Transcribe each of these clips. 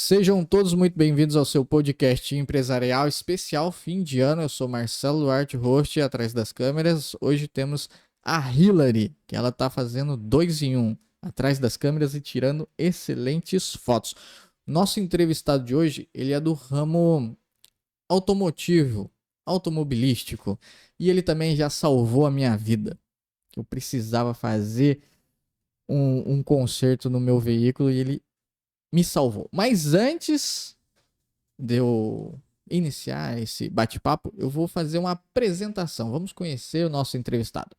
Sejam todos muito bem-vindos ao seu podcast empresarial especial fim de ano. Eu sou Marcelo Duarte, host atrás das câmeras. Hoje temos a Hilary, que ela tá fazendo 2 em 1, atrás das câmeras e tirando excelentes fotos. Nosso entrevistado de hoje, ele é do ramo automotivo, automobilístico, e ele também já salvou a minha vida. Eu precisava fazer um conserto no meu veículo e ele me salvou. Mas antes de eu iniciar esse bate-papo, eu vou fazer uma apresentação. Vamos conhecer o nosso entrevistado.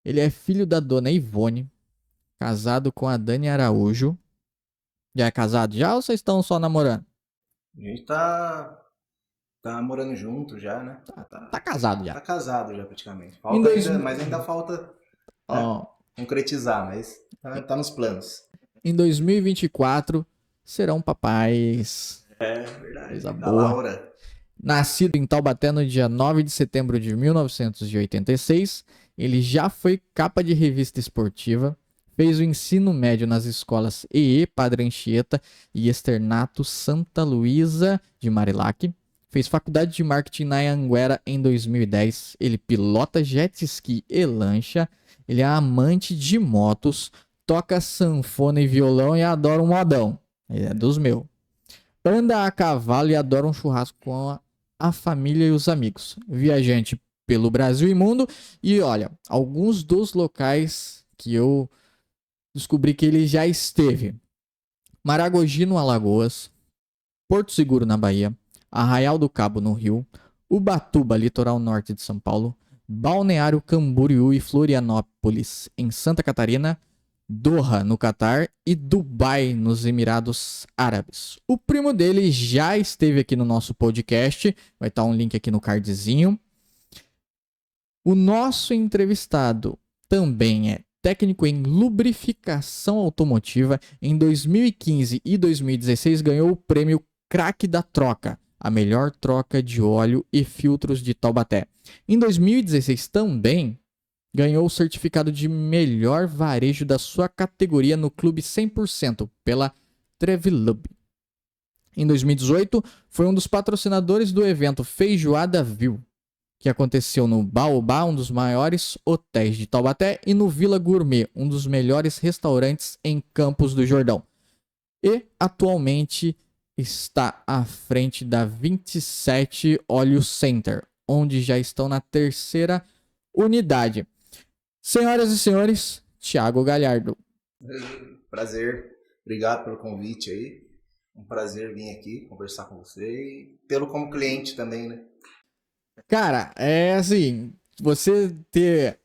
Ele é filho da dona Ivone, casado com a Dani Araújo. Já é casado já ou vocês estão só namorando? A gente tá morando junto já, né? Tá casado já. Tá casado já praticamente. Em Falta dois, ainda, mas ainda falta, né, ó, concretizar, mas tá nos planos. em 2024 serão papais. É verdade. Coisa Da boa. Laura. Nascido em Taubaté no dia 9 de setembro de 1986, ele já foi capa de revista esportiva, fez o ensino médio nas escolas EE Padre Anchieta e Externato Santa Luísa de Marilac, fez faculdade de marketing na Anhanguera em 2010, ele pilota jet ski e lancha, ele é amante de motos, toca sanfona e violão e adora um modão, ele é dos meus. Anda a cavalo e adora um churrasco com a família e os amigos. Viajante pelo Brasil e mundo. E olha, alguns dos locais que eu descobri que ele já esteve: Maragogi, no Alagoas, Porto Seguro, na Bahia, Arraial do Cabo, no Rio, Ubatuba, litoral norte de São Paulo, Balneário Camboriú e Florianópolis, em Santa Catarina, Doha, no Catar, e Dubai, nos Emirados Árabes. O primo dele já esteve aqui no nosso podcast, vai estar um link aqui no cardzinho. O nosso entrevistado também é técnico em lubrificação automotiva. Em 2015 e 2016 ganhou o prêmio Craque da Troca, a melhor troca de óleo e filtros de Taubaté. Em 2016 também ganhou o certificado de melhor varejo da sua categoria no Clube 100% pela Trevilub. Em 2018, foi um dos patrocinadores do evento Feijoada Vil, que aconteceu no Baobá, um dos maiores hotéis de Taubaté, e no Vila Gourmet, um dos melhores restaurantes em Campos do Jordão. E atualmente está à frente da 27 Oleo Center, onde já estão na 3ª unidade. Senhoras e senhores, Thiago Galhardo. Prazer. Obrigado pelo convite aí. Um prazer vir aqui conversar com você e tê-lo como cliente também, né? Cara, é assim, você ter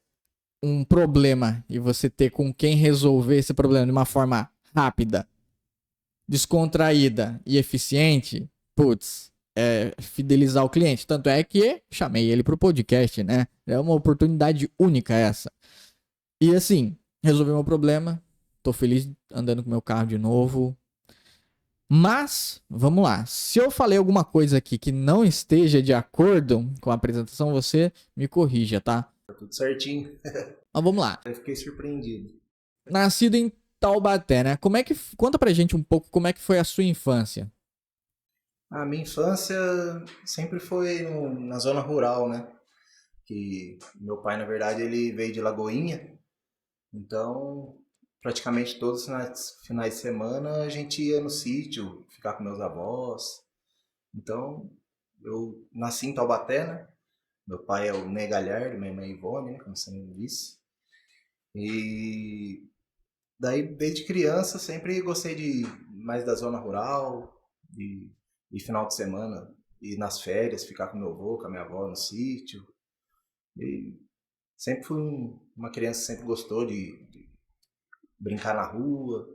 um problema e você ter com quem resolver esse problema de uma forma rápida, descontraída e eficiente, putz, é fidelizar o cliente. Tanto é que chamei ele pro podcast, né? É uma oportunidade única essa. E assim, resolvi meu problema, tô feliz andando com meu carro de novo. Mas, vamos lá. Se eu falei alguma coisa aqui que não esteja de acordo com a apresentação, você me corrija, tá? Tá tudo certinho. Mas vamos lá. Eu fiquei surpreendido. Nascido em Taubaté, né? Conta pra gente um pouco como é que foi a sua infância. A minha infância sempre foi na zona rural, né? Que meu pai, na verdade, ele veio de Lagoinha. Então, praticamente todos os finais de semana a gente ia no sítio, ficar com meus avós. Então, eu nasci em Taubaté, né? Meu pai é o Ney Galhardo, minha mãe é Ivone, né? Como você me disse. E daí, desde criança, sempre gostei de mais da zona rural, de final de semana, ir nas férias, ficar com meu avô, com a minha avó no sítio. E sempre fui uma criança que sempre gostou de brincar na rua,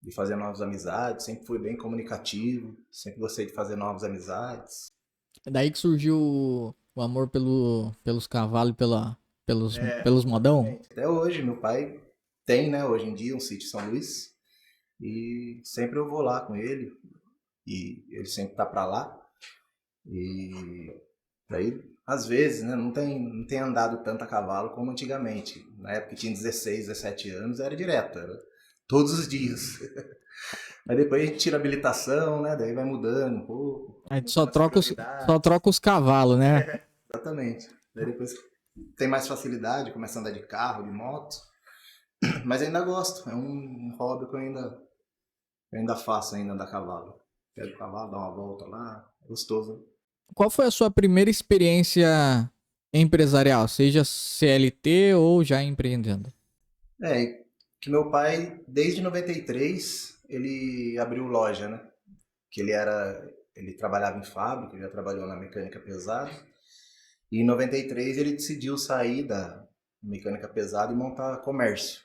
de fazer novas amizades, sempre fui bem comunicativo, sempre gostei de fazer novas amizades. É daí que surgiu o amor pelos cavalos e pelos modão? Exatamente. Até hoje, meu pai tem, né, hoje em dia, um sítio em São Luís, e sempre eu vou lá com ele, e ele sempre tá para lá, e daí, às vezes, né, não tem andado tanto a cavalo como antigamente. Na época que tinha 16, 17 anos, era direto, era todos os dias. Mas depois a gente tira a habilitação, né? Daí vai mudando um pouco, A gente aumentando as só prioridades. troca os cavalos, né? Exatamente. Daí depois tem mais facilidade, começa a andar de carro, de moto. Mas ainda gosto. É um hobby que eu ainda faço, ainda andar a cavalo. Pego o cavalo, dá uma volta lá. É gostoso, né? Qual foi a sua primeira experiência empresarial, seja CLT ou já empreendendo? É, que meu pai, desde 93, ele abriu loja, né? Que ele trabalhava em fábrica, já trabalhou na mecânica pesada. E em 93 ele decidiu sair da mecânica pesada e montar comércio.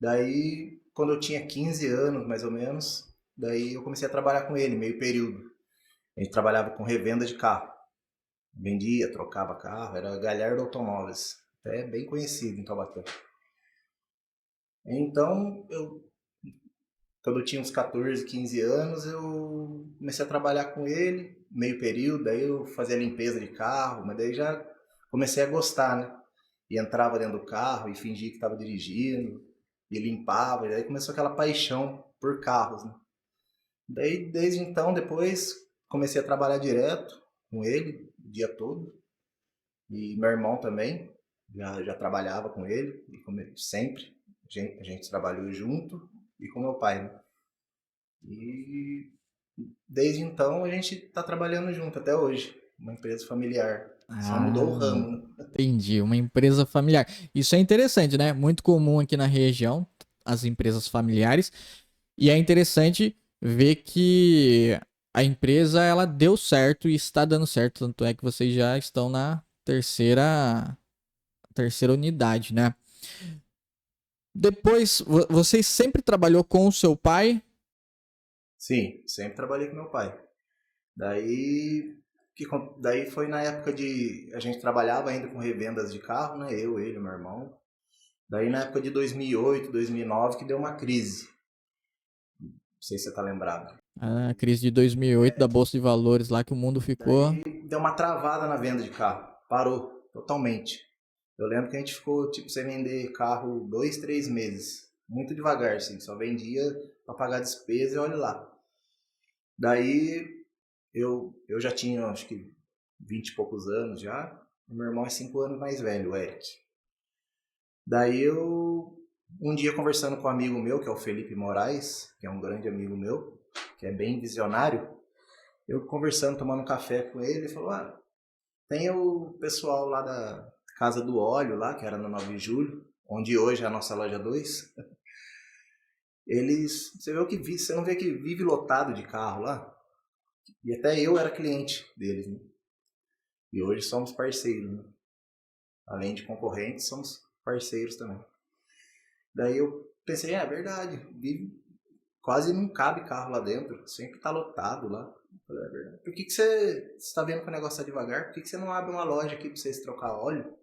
Daí, quando eu tinha 15 anos, mais ou menos, daí eu comecei a trabalhar com ele, meio período. A gente trabalhava com revenda de carro. Vendia, trocava carro, era Galhardo Automóveis. Até bem conhecido em Taubaté. Então, quando eu tinha uns 14, 15 anos, eu comecei a trabalhar com ele, meio período, daí eu fazia limpeza de carro, mas daí já comecei a gostar, né? E entrava dentro do carro e fingia que estava dirigindo, e limpava, e daí começou aquela paixão por carros, né? Daí, desde então, depois, comecei a trabalhar direto com ele, o dia todo, e meu irmão também, já trabalhava com ele, e sempre, a gente trabalhou junto, e com meu pai, né? E desde então a gente está trabalhando junto até hoje. Uma empresa familiar. Só mudou o Ah, ramo, né? entendi. Uma empresa familiar. Isso é interessante, né? Muito comum aqui na região, as empresas familiares. E é interessante ver que a empresa ela deu certo e está dando certo. Tanto é que vocês já estão na terceira unidade, né? Depois, você sempre trabalhou com o seu pai? Sim, sempre trabalhei com meu pai. Daí, daí foi na época de. A gente trabalhava ainda com revendas de carro, né? Eu, ele, meu irmão. Daí na época de 2008, 2009, que deu uma crise. Não sei se você tá lembrado. A crise de 2008 da Bolsa de Valores lá que o mundo ficou. Daí deu uma travada na venda de carro. Parou totalmente. Eu lembro que a gente ficou, tipo, sem vender carro 2, 3 meses. Muito devagar, assim. Só vendia para pagar despesa e olha lá. Daí eu já tinha, acho que, 20 e poucos anos já. O meu irmão é 5 anos mais velho, o Eric. Daí um dia conversando com um amigo meu, que é o Felipe Moraes, que é um grande amigo meu, que é bem visionário, eu conversando, tomando um café com ele, ele falou, tem o pessoal lá da Casa do Óleo, lá, que era no 9 de julho, onde hoje é a nossa loja 2. Você não vê que vive lotado de carro lá? E até eu era cliente deles, né? E hoje somos parceiros, né? Além de concorrentes, somos parceiros também. Daí eu pensei, é verdade, quase não cabe carro lá dentro, sempre tá lotado lá. Eu falei, é verdade. Por que você está vendo que o negócio tá devagar? Por que você não abre uma loja aqui para vocês trocar óleo?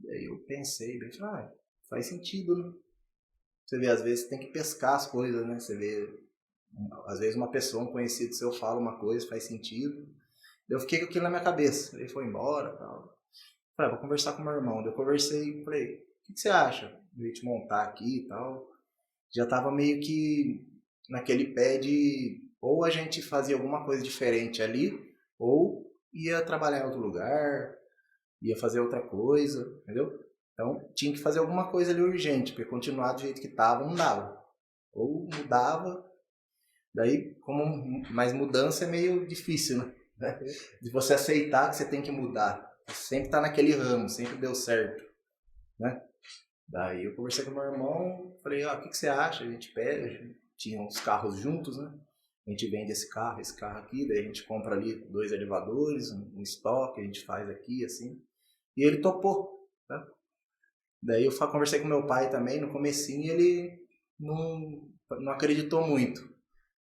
Daí eu pensei, bem, falei, faz sentido, né? Você vê, às vezes tem que pescar as coisas, né? Você vê, às vezes uma pessoa, um conhecido seu fala uma coisa, faz sentido. Eu fiquei com aquilo na minha cabeça. Ele foi embora e tal. Falei, vou conversar com meu irmão. Eu conversei e falei, o que você acha de a gente montar aqui e tal? Já tava meio que naquele pé de ou a gente fazia alguma coisa diferente ali, ou ia trabalhar em outro lugar, ia fazer outra coisa, entendeu? Então tinha que fazer alguma coisa ali urgente, porque continuar do jeito que tava não dava. Ou mudava, daí mas mudança é meio difícil, né? De você aceitar que você tem que mudar. Você sempre tá naquele ramo, sempre deu certo, né? Daí eu conversei com meu irmão, falei, o que você acha? A gente pega, tinha uns carros juntos, né? A gente vende esse carro aqui, daí a gente compra ali 2 elevadores, um estoque, a gente faz aqui, assim. E ele topou, né? Daí eu conversei com meu pai também, no comecinho ele não acreditou muito.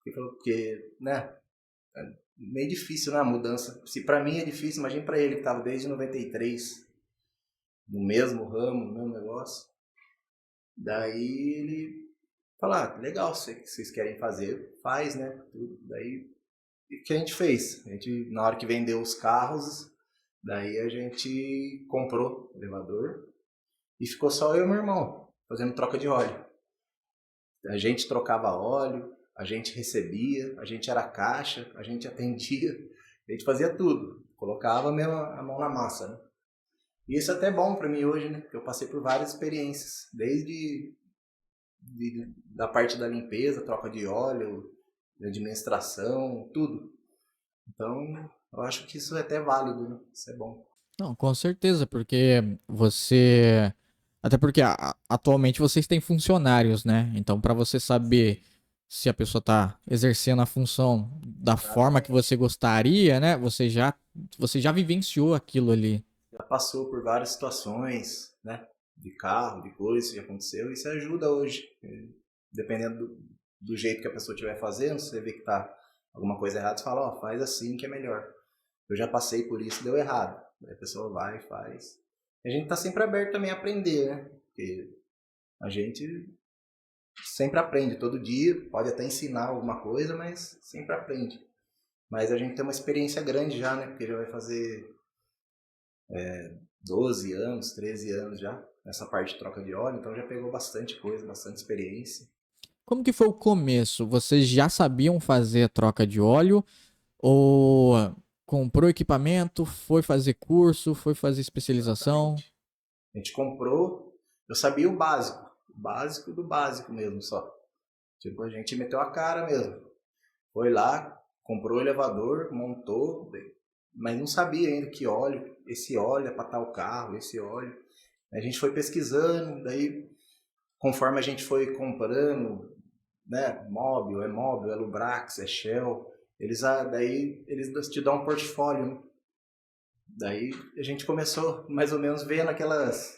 Porque, né, é meio difícil, né, a mudança. Se pra mim é difícil, imagina pra ele que tava desde 93, no mesmo ramo, no mesmo negócio. Daí ele falou, legal, se vocês querem fazer, faz, né, tudo. Daí, o que a gente fez? A gente, na hora que vendeu os carros, daí a gente comprou o elevador, e ficou só eu e meu irmão, fazendo troca de óleo. A gente trocava óleo, a gente recebia, a gente era caixa, a gente atendia, a gente fazia tudo. Colocava mesmo a mão na massa, né? E isso é até bom para mim hoje, né? Porque eu passei por várias experiências, desde da parte da limpeza, troca de óleo, de administração, tudo. Então, eu acho que isso é até válido, né? Isso é bom. Não, com certeza, porque você. Até porque atualmente vocês têm funcionários, né? Então, para você saber se a pessoa está exercendo a função da forma que Exatamente. você gostaria, né? Você já vivenciou aquilo ali. Já passou por várias situações, né? De carro, de coisa que aconteceu, e isso ajuda hoje. Dependendo do jeito que a pessoa estiver fazendo, se você vê que tá alguma coisa errada, você fala, ó, faz assim que é melhor. Eu já passei por isso, deu errado. Aí a pessoa vai e faz. E a gente tá sempre aberto também a aprender, né? Porque a gente sempre aprende, todo dia, pode até ensinar alguma coisa, mas sempre aprende. Mas a gente tem uma experiência grande já, né? Porque já vai fazer 12 anos, 13 anos já, nessa parte de troca de óleo, então já pegou bastante coisa, bastante experiência. Como que foi o começo? Vocês já sabiam fazer a troca de óleo? Ou comprou equipamento, foi fazer curso, foi fazer especialização? Exatamente. A gente comprou, eu sabia o básico do básico mesmo só. Tipo, a gente meteu a cara mesmo. Foi lá, comprou o elevador, montou, mas não sabia ainda que óleo, esse óleo é para tal carro, esse óleo. A gente foi pesquisando, daí conforme a gente foi comprando, né, Mobil, é Lubrax, é Shell, daí eles te dão um portfólio, né? Daí a gente começou mais ou menos vendo aqueles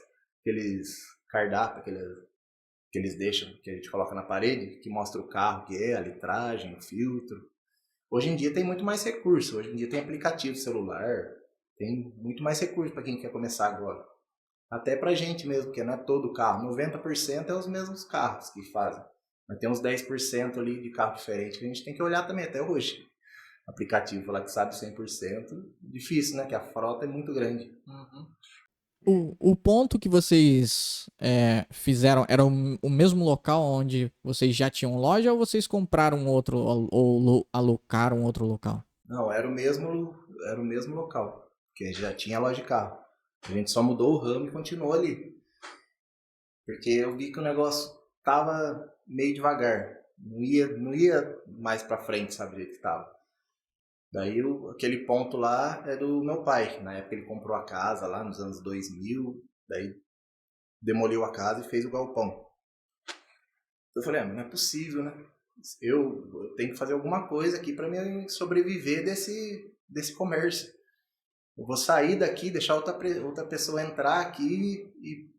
cardápios que eles deixam, que a gente coloca na parede, que mostra o carro que é, a litragem, o filtro. Hoje em dia tem muito mais recurso, hoje em dia tem aplicativo celular, tem muito mais recurso para quem quer começar agora. Até pra gente mesmo, porque não é todo carro, 90% é os mesmos carros que fazem. Mas tem uns 10% ali de carro diferente que a gente tem que olhar também até hoje. Aplicativo falar que sabe 100%, difícil, né? Que a frota é muito grande. Uhum. O ponto que vocês fizeram era o mesmo local onde vocês já tinham loja ou vocês compraram outro ou alocaram outro local? Não, era o mesmo local, que já tinha loja de carro. A gente só mudou o ramo e continuou ali. Porque eu vi que o negócio tava meio devagar. Não ia mais pra frente, sabe, do jeito que tava. Daí aquele ponto lá é do meu pai. Na época ele comprou a casa lá nos anos 2000. Daí demoliu a casa e fez o galpão. Eu falei, mas não é possível, né? Eu tenho que fazer alguma coisa aqui para me sobreviver desse comércio. Eu vou sair daqui, deixar outra pessoa entrar aqui e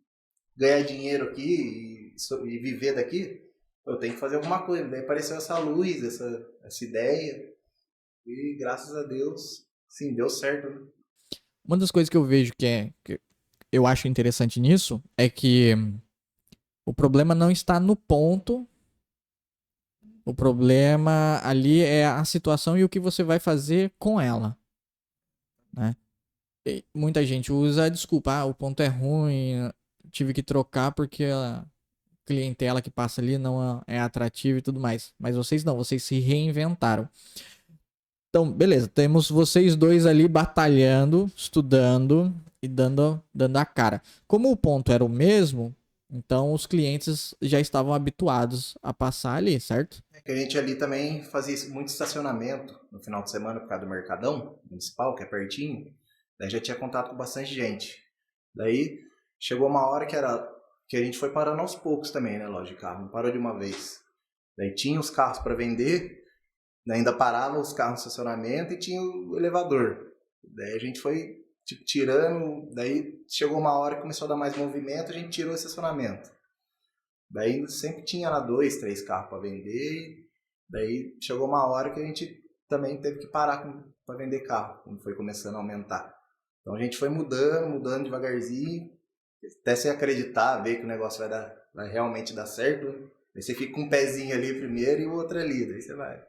ganhar dinheiro aqui e viver daqui. Eu tenho que fazer alguma coisa. Daí apareceu essa luz, essa ideia. E graças a Deus, sim, deu certo, né? Uma das coisas que eu vejo que eu acho interessante nisso é que o problema não está no ponto, o problema ali é a situação e o que você vai fazer com ela, né? E muita gente usa a desculpa, o ponto é ruim, tive que trocar porque a clientela que passa ali não é atrativa e tudo mais. Mas vocês não, vocês se reinventaram. Então, beleza, temos vocês dois ali batalhando, estudando e dando a cara. Como o ponto era o mesmo, então os clientes já estavam habituados a passar ali, certo? É que a gente ali também fazia muito estacionamento no final de semana por causa do Mercadão Municipal, que é pertinho. Daí já tinha contato com bastante gente. Daí chegou uma hora que a gente foi parando aos poucos também, né, loja de carro, não parou de uma vez. Daí tinha os carros para vender, ainda parava os carros no estacionamento e tinha o elevador. Daí a gente foi tipo, tirando, daí chegou uma hora que começou a dar mais movimento, a gente tirou o estacionamento. Daí sempre tinha lá 2, 3 carros para vender. Daí chegou uma hora que a gente também teve que parar para vender carro, quando foi começando a aumentar. Então a gente foi mudando devagarzinho, até você acreditar, ver que o negócio vai realmente dar certo. Aí você fica com um pezinho ali primeiro e o outro ali, daí você vai.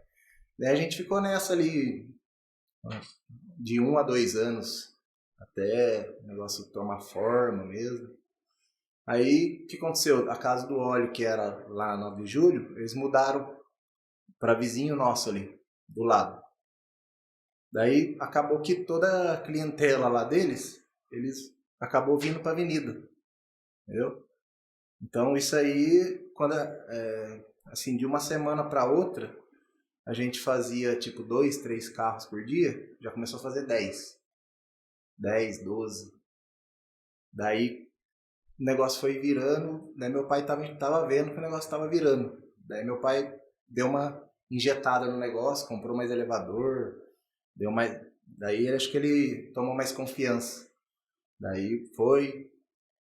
Daí a gente ficou nessa ali de 1 a 2 anos, até o negócio tomar forma mesmo. Aí, o que aconteceu? A casa do óleo, que era lá na 9 de julho, eles mudaram para vizinho nosso ali, do lado. Daí, acabou que toda a clientela lá deles, eles acabou vindo para a avenida, entendeu? Então, isso aí, quando, assim, de uma semana para outra, a gente fazia, tipo, 2, 3 carros por dia, já começou a fazer 10, 12. Daí, o negócio foi virando, daí meu pai tava vendo que o negócio tava virando. Daí meu pai deu uma injetada no negócio, comprou mais elevador, deu mais, daí acho que ele tomou mais confiança. Daí foi,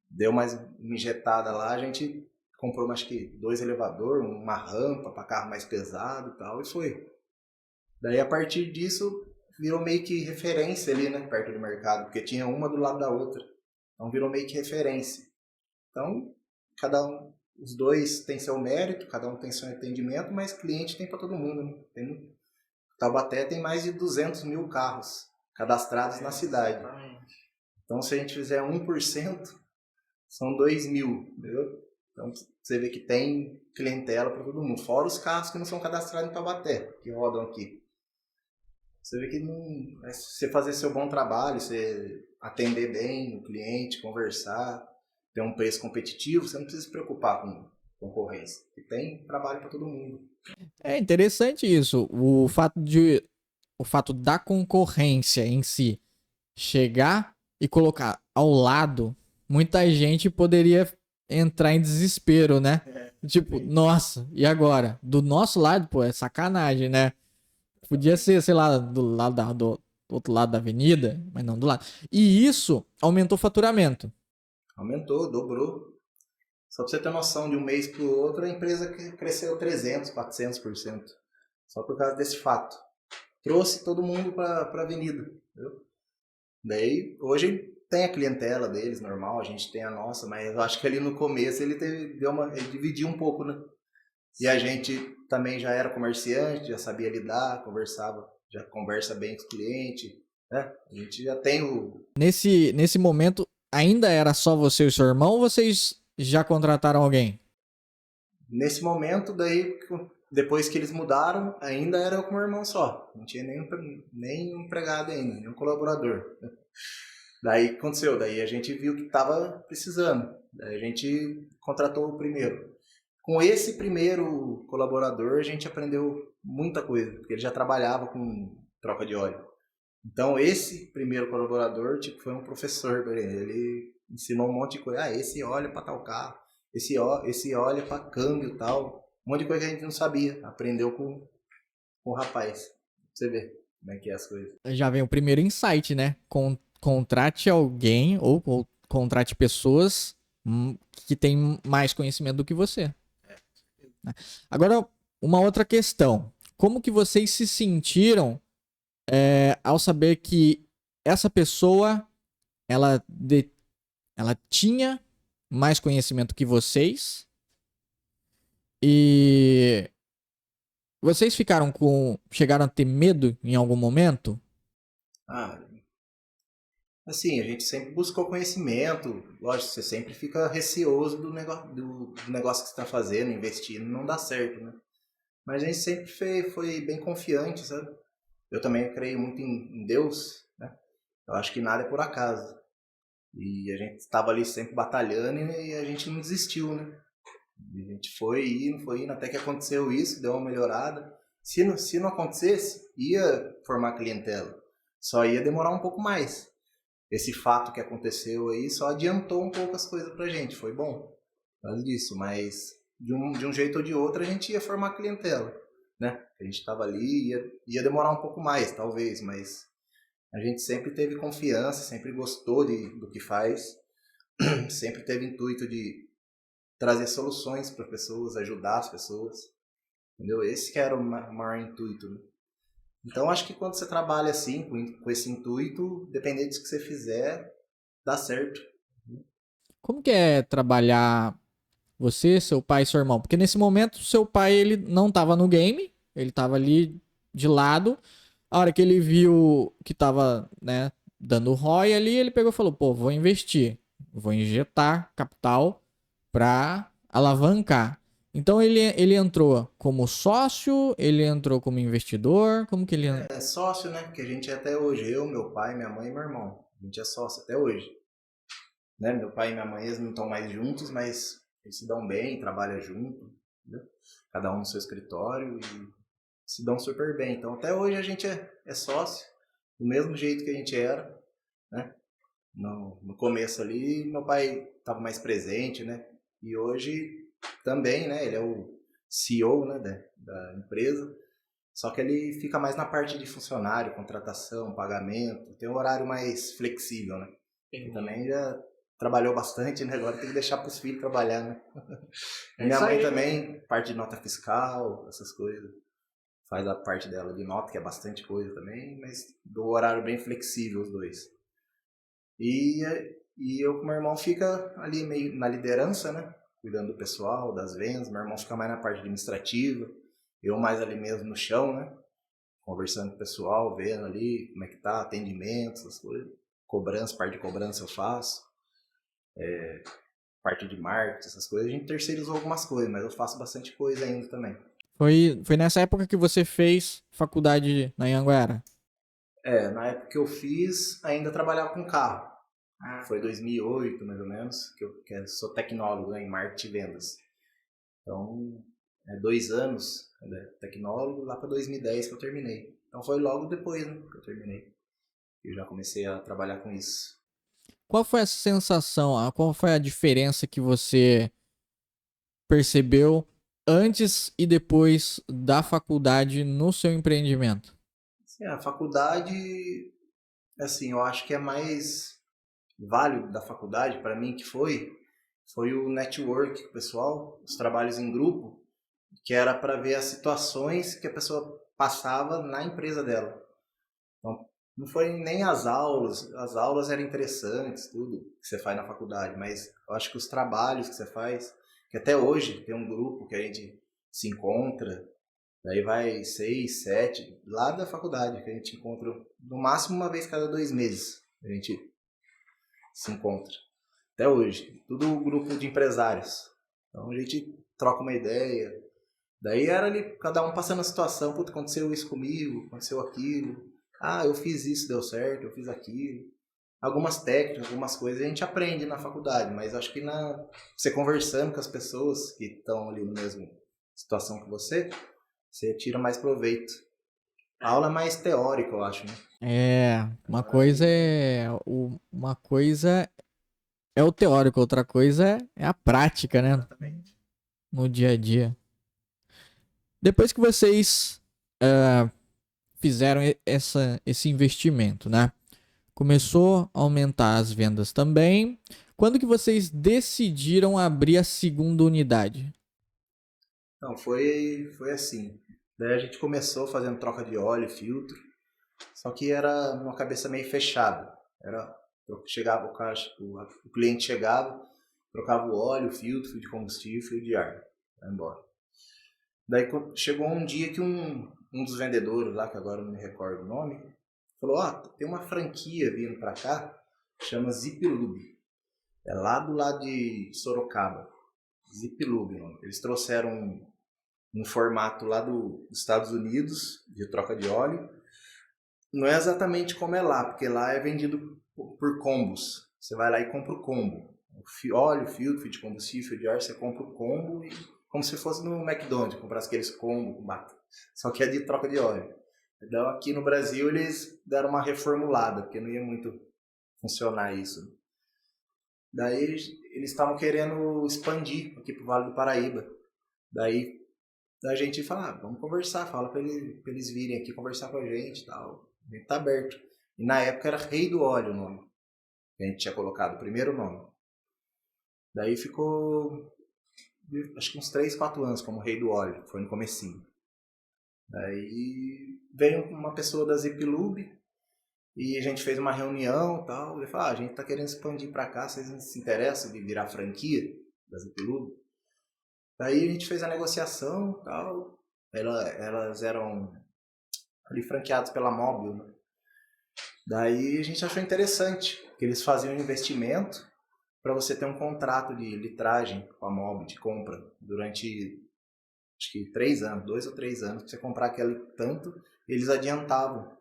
deu mais uma injetada lá, a gente comprou acho que 2 elevador, uma rampa para carro mais pesado e tal, e foi. Daí a partir disso virou meio que referência ali, né, perto do mercado, porque tinha uma do lado da outra. Então virou meio que referência. Então, cada um, os dois têm seu mérito, cada um tem seu atendimento, mas cliente tem para todo mundo, né? Taubaté tem mais de 200 mil carros cadastrados na cidade. Exatamente. Então, se a gente fizer 1%, são 2 mil, entendeu? Então, você vê que tem clientela para todo mundo. Fora os carros que não são cadastrados em Taubaté, que rodam aqui. Você vê que não, se você fazer seu bom trabalho, você atender bem o cliente, conversar, ter um preço competitivo, você não precisa se preocupar com concorrência. E tem trabalho para todo mundo. É interessante isso. O fato da concorrência em si chegar e colocar ao lado, muita gente poderia entrar em desespero, né? Tipo, sim. Nossa, e agora? Do nosso lado, pô, é sacanagem, né? Podia ser, sei lá, do outro lado da avenida, mas não do lado. E isso aumentou o faturamento. Aumentou, dobrou. Só pra você ter noção, de um mês pro outro, a empresa cresceu 300, 400%. Só por causa desse fato. Trouxe todo mundo pra avenida, entendeu? Daí, hoje tem a clientela deles, normal, a gente tem a nossa, mas eu acho que ali no começo ele dividiu um pouco, né? E a gente também já era comerciante, já sabia lidar, conversava, já conversa bem com os clientes, né? A gente já tem o... Nesse momento, ainda era só você e seu irmão ou vocês já contrataram alguém? Nesse momento, daí, depois que eles mudaram, ainda era eu com meu irmão só. Não tinha nem empregado ainda, nenhum colaborador. Daí, o que aconteceu? Daí a gente viu que estava precisando. Daí a gente contratou o primeiro. Com esse primeiro colaborador, a gente aprendeu muita coisa, porque ele já trabalhava com troca de óleo. Então, esse primeiro colaborador, tipo, foi um professor para ele. Ele ensinou um monte de coisa. Ah, esse óleo é para tal carro, esse óleo é para câmbio e tal. Um monte de coisa que a gente não sabia. Aprendeu com o rapaz. Pra você ver como é que é as coisas. Já vem o primeiro insight, né? Contrate alguém ou contrate pessoas que têm mais conhecimento do que você. Agora, uma outra questão. Como que vocês se sentiram ao saber que essa pessoa ela tinha mais conhecimento que vocês e vocês chegaram a ter medo em algum momento? Ah, assim, a gente sempre buscou conhecimento. Lógico, você sempre fica receoso do negócio que você está fazendo, investindo, não dá certo, né? Mas a gente sempre foi bem confiante, sabe? Eu também creio muito em Deus, né? Eu acho que nada é por acaso. E a gente estava ali sempre batalhando e a gente não desistiu, né? E a gente foi indo, até que aconteceu isso, deu uma melhorada. Se não acontecesse, ia formar clientela. Só ia demorar um pouco mais. Esse fato que aconteceu aí só adiantou um pouco as coisas pra gente, foi bom por causa disso, mas de um jeito ou de outro a gente ia formar clientela, né? A gente estava ali, ia demorar um pouco mais, talvez, mas a gente sempre teve confiança, sempre gostou do que faz, sempre teve intuito de trazer soluções para pessoas, ajudar as pessoas, entendeu? Esse que era o maior intuito, né? Então, acho que quando você trabalha assim, com esse intuito, dependendo do que você fizer, dá certo. Como que é trabalhar você, seu pai e seu irmão? Porque nesse momento, seu pai ele não estava no game, ele estava ali de lado. A hora que ele viu que estava, né, dando ROI ali, ele pegou e falou, pô, vou investir. vou injetar capital para alavancar. Então ele entrou como sócio, ele entrou como investidor, como que ele... É sócio, né? Que a gente é até hoje. Eu, meu pai, minha mãe e meu irmão. A gente é sócio até hoje. Né? Meu pai e minha mãe, eles não estão mais juntos, mas eles se dão bem, trabalham junto. Entendeu? Cada um no seu escritório e se dão super bem. Então até hoje a gente é sócio, do mesmo jeito que a gente era, né? No começo ali, meu pai estava mais presente, né? E hoje também, né? Ele é o CEO, né, da empresa. Só que ele fica mais na parte de funcionário, contratação, pagamento. Tem um horário mais flexível, né? Ele também já trabalhou bastante, né? Agora tem que deixar para os filhos trabalhar, né? E minha mãe também, parte de nota fiscal, essas coisas. Faz a parte dela de nota, que é bastante coisa também, mas do horário bem flexível os dois. E, e eu com meu irmão fica ali meio na liderança, né? Cuidando do pessoal, das vendas. Meu irmão fica mais na parte administrativa. Eu mais ali mesmo no chão, né? Conversando com o pessoal, vendo ali como é que tá, atendimento, essas coisas. Cobrança, parte de cobrança eu faço. Parte de marketing, essas coisas. A gente terceirizou algumas coisas, mas eu faço bastante coisa ainda também. Foi nessa época que você fez faculdade na Anhanguera? Na época que eu fiz, ainda trabalhava com carro. Foi 2008, mais ou menos, que eu sou tecnólogo, né, em marketing e vendas. Então, 2 anos, né, tecnólogo, lá para 2010 que eu terminei. Então foi logo depois, né, que eu terminei. Eu já comecei a trabalhar com isso. Qual foi a sensação, qual foi a diferença que você percebeu antes e depois da faculdade no seu empreendimento? A faculdade, assim, eu acho que é mais válido da faculdade, para mim, que foi o network com o pessoal, os trabalhos em grupo, que era para ver as situações que a pessoa passava na empresa dela. Então, não foi nem as aulas eram interessantes, tudo que você faz na faculdade, mas eu acho que os trabalhos que você faz, que até hoje tem um grupo que a gente se encontra, daí vai 6, 7, lá da faculdade, que a gente encontra no máximo uma vez cada 2 meses, a gente se encontra. Até hoje, tudo grupo de empresários. Então a gente troca uma ideia. Daí era ali, cada um passando a situação, puta, aconteceu isso comigo, aconteceu aquilo. Ah, eu fiz isso, deu certo, eu fiz aquilo. Algumas técnicas, algumas coisas a gente aprende na faculdade, mas acho que você conversando com as pessoas que estão ali na mesma situação que você tira mais proveito. A aula é mais teórica, eu acho, né? Uma coisa é o teórico, outra coisa é a prática, né? Exatamente. No dia a dia. Depois que vocês fizeram esse investimento, né? Começou a aumentar as vendas também. Quando que vocês decidiram abrir a segunda unidade? Não, foi assim. Daí a gente começou fazendo troca de óleo, filtro, só que era uma cabeça meio fechada. Chegava o cliente chegava, trocava o óleo, o filtro, fio de combustível, fio de ar, vai embora. Daí chegou um dia que um dos vendedores lá, que agora eu não me recordo o nome, falou: tem uma franquia vindo para cá, chama Zipilube. É lá do lado de Sorocaba. Zipilube, nome. Eles trouxeram um formato lá dos Estados Unidos de troca de óleo. Não é exatamente como é lá, porque lá é vendido por combos. Você vai lá e compra o combo. Óleo, filtro, fio de combustível, fio de ar, você compra o combo, como se fosse no McDonald's, comprasse aqueles combos com batata. Só que é de troca de óleo. Então aqui no Brasil eles deram uma reformulada, porque não ia muito funcionar isso. Daí eles estavam querendo expandir aqui pro Vale do Paraíba. Daí a gente fala: vamos conversar, fala pra eles virem aqui conversar com a gente e tal. A gente tá aberto. E na época era Rei do Óleo o nome que a gente tinha colocado, o primeiro nome. Daí ficou, acho que uns 3, 4 anos como Rei do Óleo, foi no comecinho. Daí veio uma pessoa da Zipilube e a gente fez uma reunião e tal. Ele falou: a gente tá querendo expandir pra cá, vocês não se interessam de virar franquia da Zipilube? Daí a gente fez a negociação e tal. Elas eram ali franqueadas pela Móbil, né? Daí a gente achou interessante, que eles faziam um investimento para você ter um contrato de litragem com a Mob, de compra, durante acho que 3 anos, 2 ou 3 anos, pra você comprar aquele tanto, eles adiantavam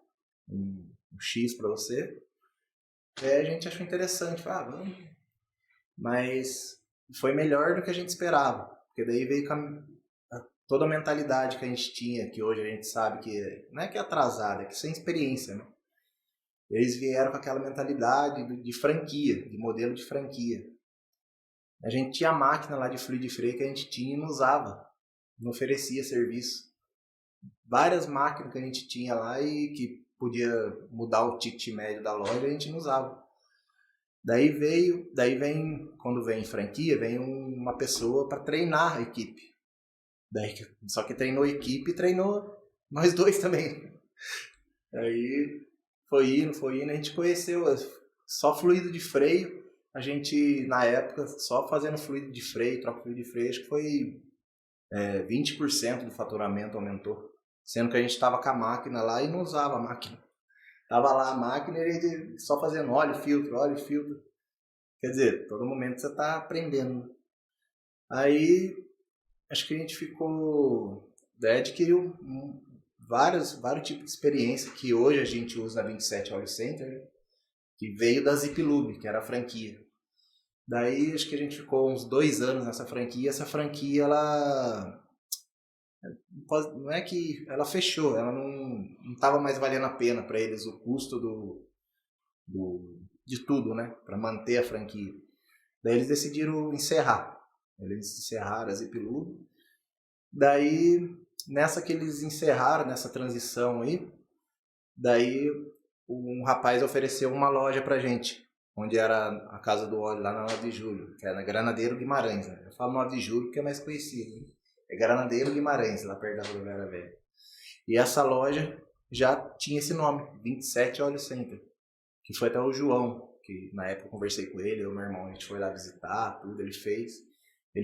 um X para você. Aí a gente achou interessante, falou, vamos. Mas foi melhor do que a gente esperava, porque daí veio toda a mentalidade que a gente tinha, que hoje a gente sabe que não é que é atrasada, é que sem experiência, né? Eles vieram com aquela mentalidade de franquia, de modelo de franquia. A gente tinha a máquina lá de fluido de freio que a gente tinha e não usava, não oferecia serviço. Várias máquinas que a gente tinha lá e que podia mudar o ticket médio da loja, a gente não usava. Daí vem, quando vem franquia, vem uma pessoa para treinar a equipe. Só que treinou a equipe e treinou nós dois também. Aí foi indo, a gente conheceu só fluido de freio. A gente, na época, só fazendo fluido de freio, troca de fluido de freio, acho que foi 20% do faturamento aumentou. Sendo que a gente estava com a máquina lá e não usava a máquina. Tava lá a máquina e ele só fazendo óleo, filtro, óleo, filtro. Quer dizer, todo momento você está aprendendo. Aí, acho que a gente adquiriu vários tipos de experiência que hoje a gente usa na 27 Oil Center, que veio da Zipilube, que era a franquia. Daí, acho que a gente ficou uns 2 anos nessa franquia. Essa franquia, ela não é que ela fechou, ela não estava mais valendo a pena para eles o custo de tudo, né, para manter a franquia. Daí eles decidiram encerrar. Eles encerraram a Zipilube. Daí, nessa que eles encerraram, nessa transição aí, daí um rapaz ofereceu uma loja pra gente, onde era a Casa do Óleo, lá na 9 de Julho, que era na Granadeiro Guimarães, né? Eu falo 9 de Julho porque é mais conhecido, né? É Granadeiro Guimarães, lá perto da Rodoviária Velha. E essa loja já tinha esse nome, 27 Oil Center, que foi até o João, que na época eu conversei com ele, eu e meu irmão, a gente foi lá visitar, tudo, ele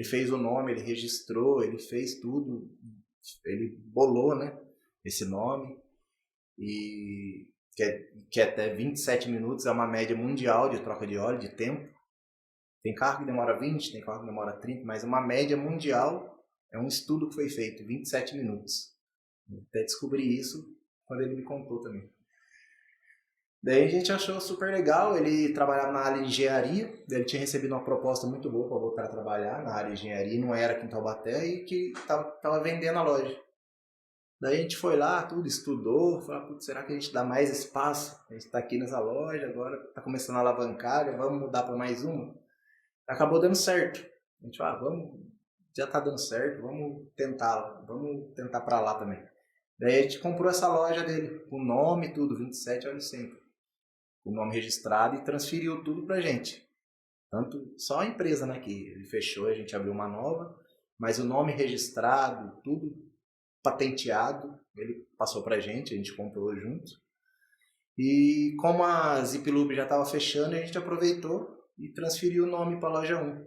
fez o nome, ele registrou, ele fez tudo, ele bolou, né, esse nome, e que até 27 minutos é uma média mundial de troca de óleo, de tempo. Tem carro que demora 20, tem carro que demora 30, mas uma média mundial é um estudo que foi feito, 27 minutos. Eu até descobri isso quando ele me contou também. Daí a gente achou super legal, ele trabalhava na área de engenharia, ele tinha recebido uma proposta muito boa para voltar a trabalhar na área de engenharia, não era aqui em Taubaté, e que tava vendendo a loja. Daí a gente foi lá, tudo, estudou, falou, será que a gente dá mais espaço? A gente está aqui nessa loja, agora está começando a alavancar, vamos mudar para mais uma? Acabou dando certo. A gente falou, já está dando certo, vamos tentar para lá também. Daí a gente comprou essa loja dele, com o nome e tudo, 27 Oil Center, o nome registrado, e transferiu tudo pra gente. Tanto só a empresa, né, que ele fechou, a gente abriu uma nova, mas o nome registrado, tudo patenteado, ele passou pra gente, a gente comprou junto. E como a Zipilube já estava fechando, a gente aproveitou e transferiu o nome para a loja 1.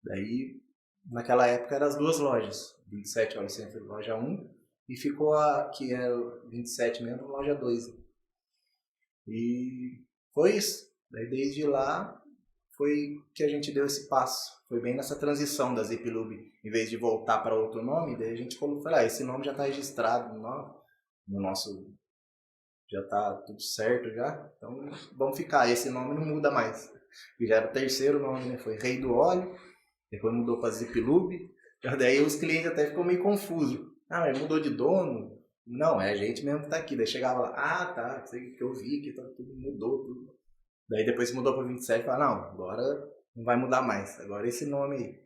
Daí, naquela época, eram as duas lojas, 27 Oil Center loja 1, e ficou que é 27 mesmo, loja 2. E foi isso. Daí desde lá foi que a gente deu esse passo. Foi bem nessa transição da Zipilube. Em vez de voltar para outro nome, daí a gente falou, esse nome já está registrado no nosso... Já está tudo certo já. Então vamos ficar. Esse nome não muda mais. E já era o terceiro nome, né? Foi Rei do Óleo. Depois mudou para Zipilube. Daí os clientes até ficam meio confusos. Mas mudou de dono? Não, é a gente mesmo que tá aqui. Daí chegava lá, tá, sei que eu vi que tá, tudo mudou, tudo. Daí depois mudou para 27 e falava, não, agora não vai mudar mais. Agora esse nome aí.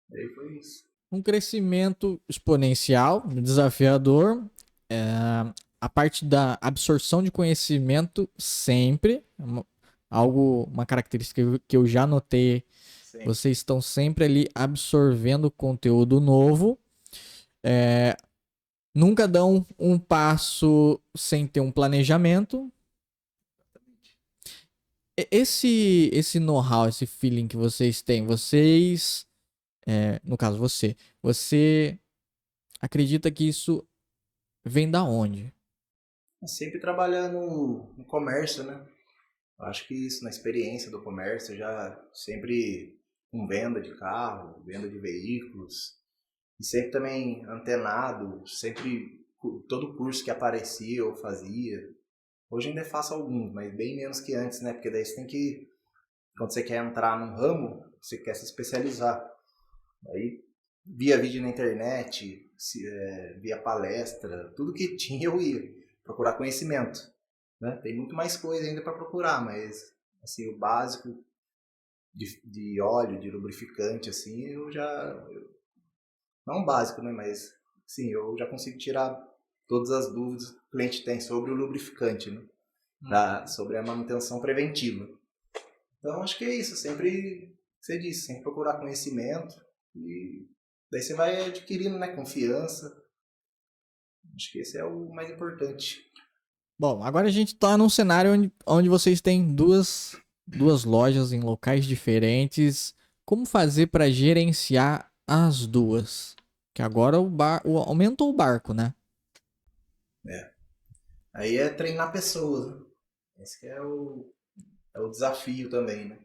Daí foi isso. Um crescimento exponencial, desafiador. A parte da absorção de conhecimento sempre, uma característica que eu já notei. Sim. Vocês estão sempre ali absorvendo conteúdo novo. Nunca dão um passo sem ter um planejamento. Esse know-how, esse feeling que vocês têm, no caso você acredita que isso vem da onde? Sempre trabalhando no comércio, né? Eu acho que isso, na experiência do comércio, já sempre com venda de carro, venda de veículos, e sempre também antenado, sempre todo curso que aparecia eu fazia. Hoje ainda faço alguns, mas bem menos que antes, né? Porque daí você tem que, quando você quer entrar num ramo, você quer se especializar. Aí via vídeo na internet, via palestra, tudo que tinha eu ia procurar conhecimento, né? Tem muito mais coisa ainda para procurar, mas assim, o básico de óleo, de lubrificante, assim, não básico, né? Mas sim, eu já consigo tirar todas as dúvidas que o cliente tem sobre o lubrificante, né? Sobre a manutenção preventiva. Então acho que é isso, sempre, você disse, sempre procurar conhecimento e daí você vai adquirindo, né, confiança. Acho que esse é o mais importante. Bom, agora a gente tá num cenário onde vocês têm duas lojas em locais diferentes. Como fazer para gerenciar as duas? Que agora aumentou o barco, né? É. Aí é treinar pessoas, né? Esse que é o desafio também, né?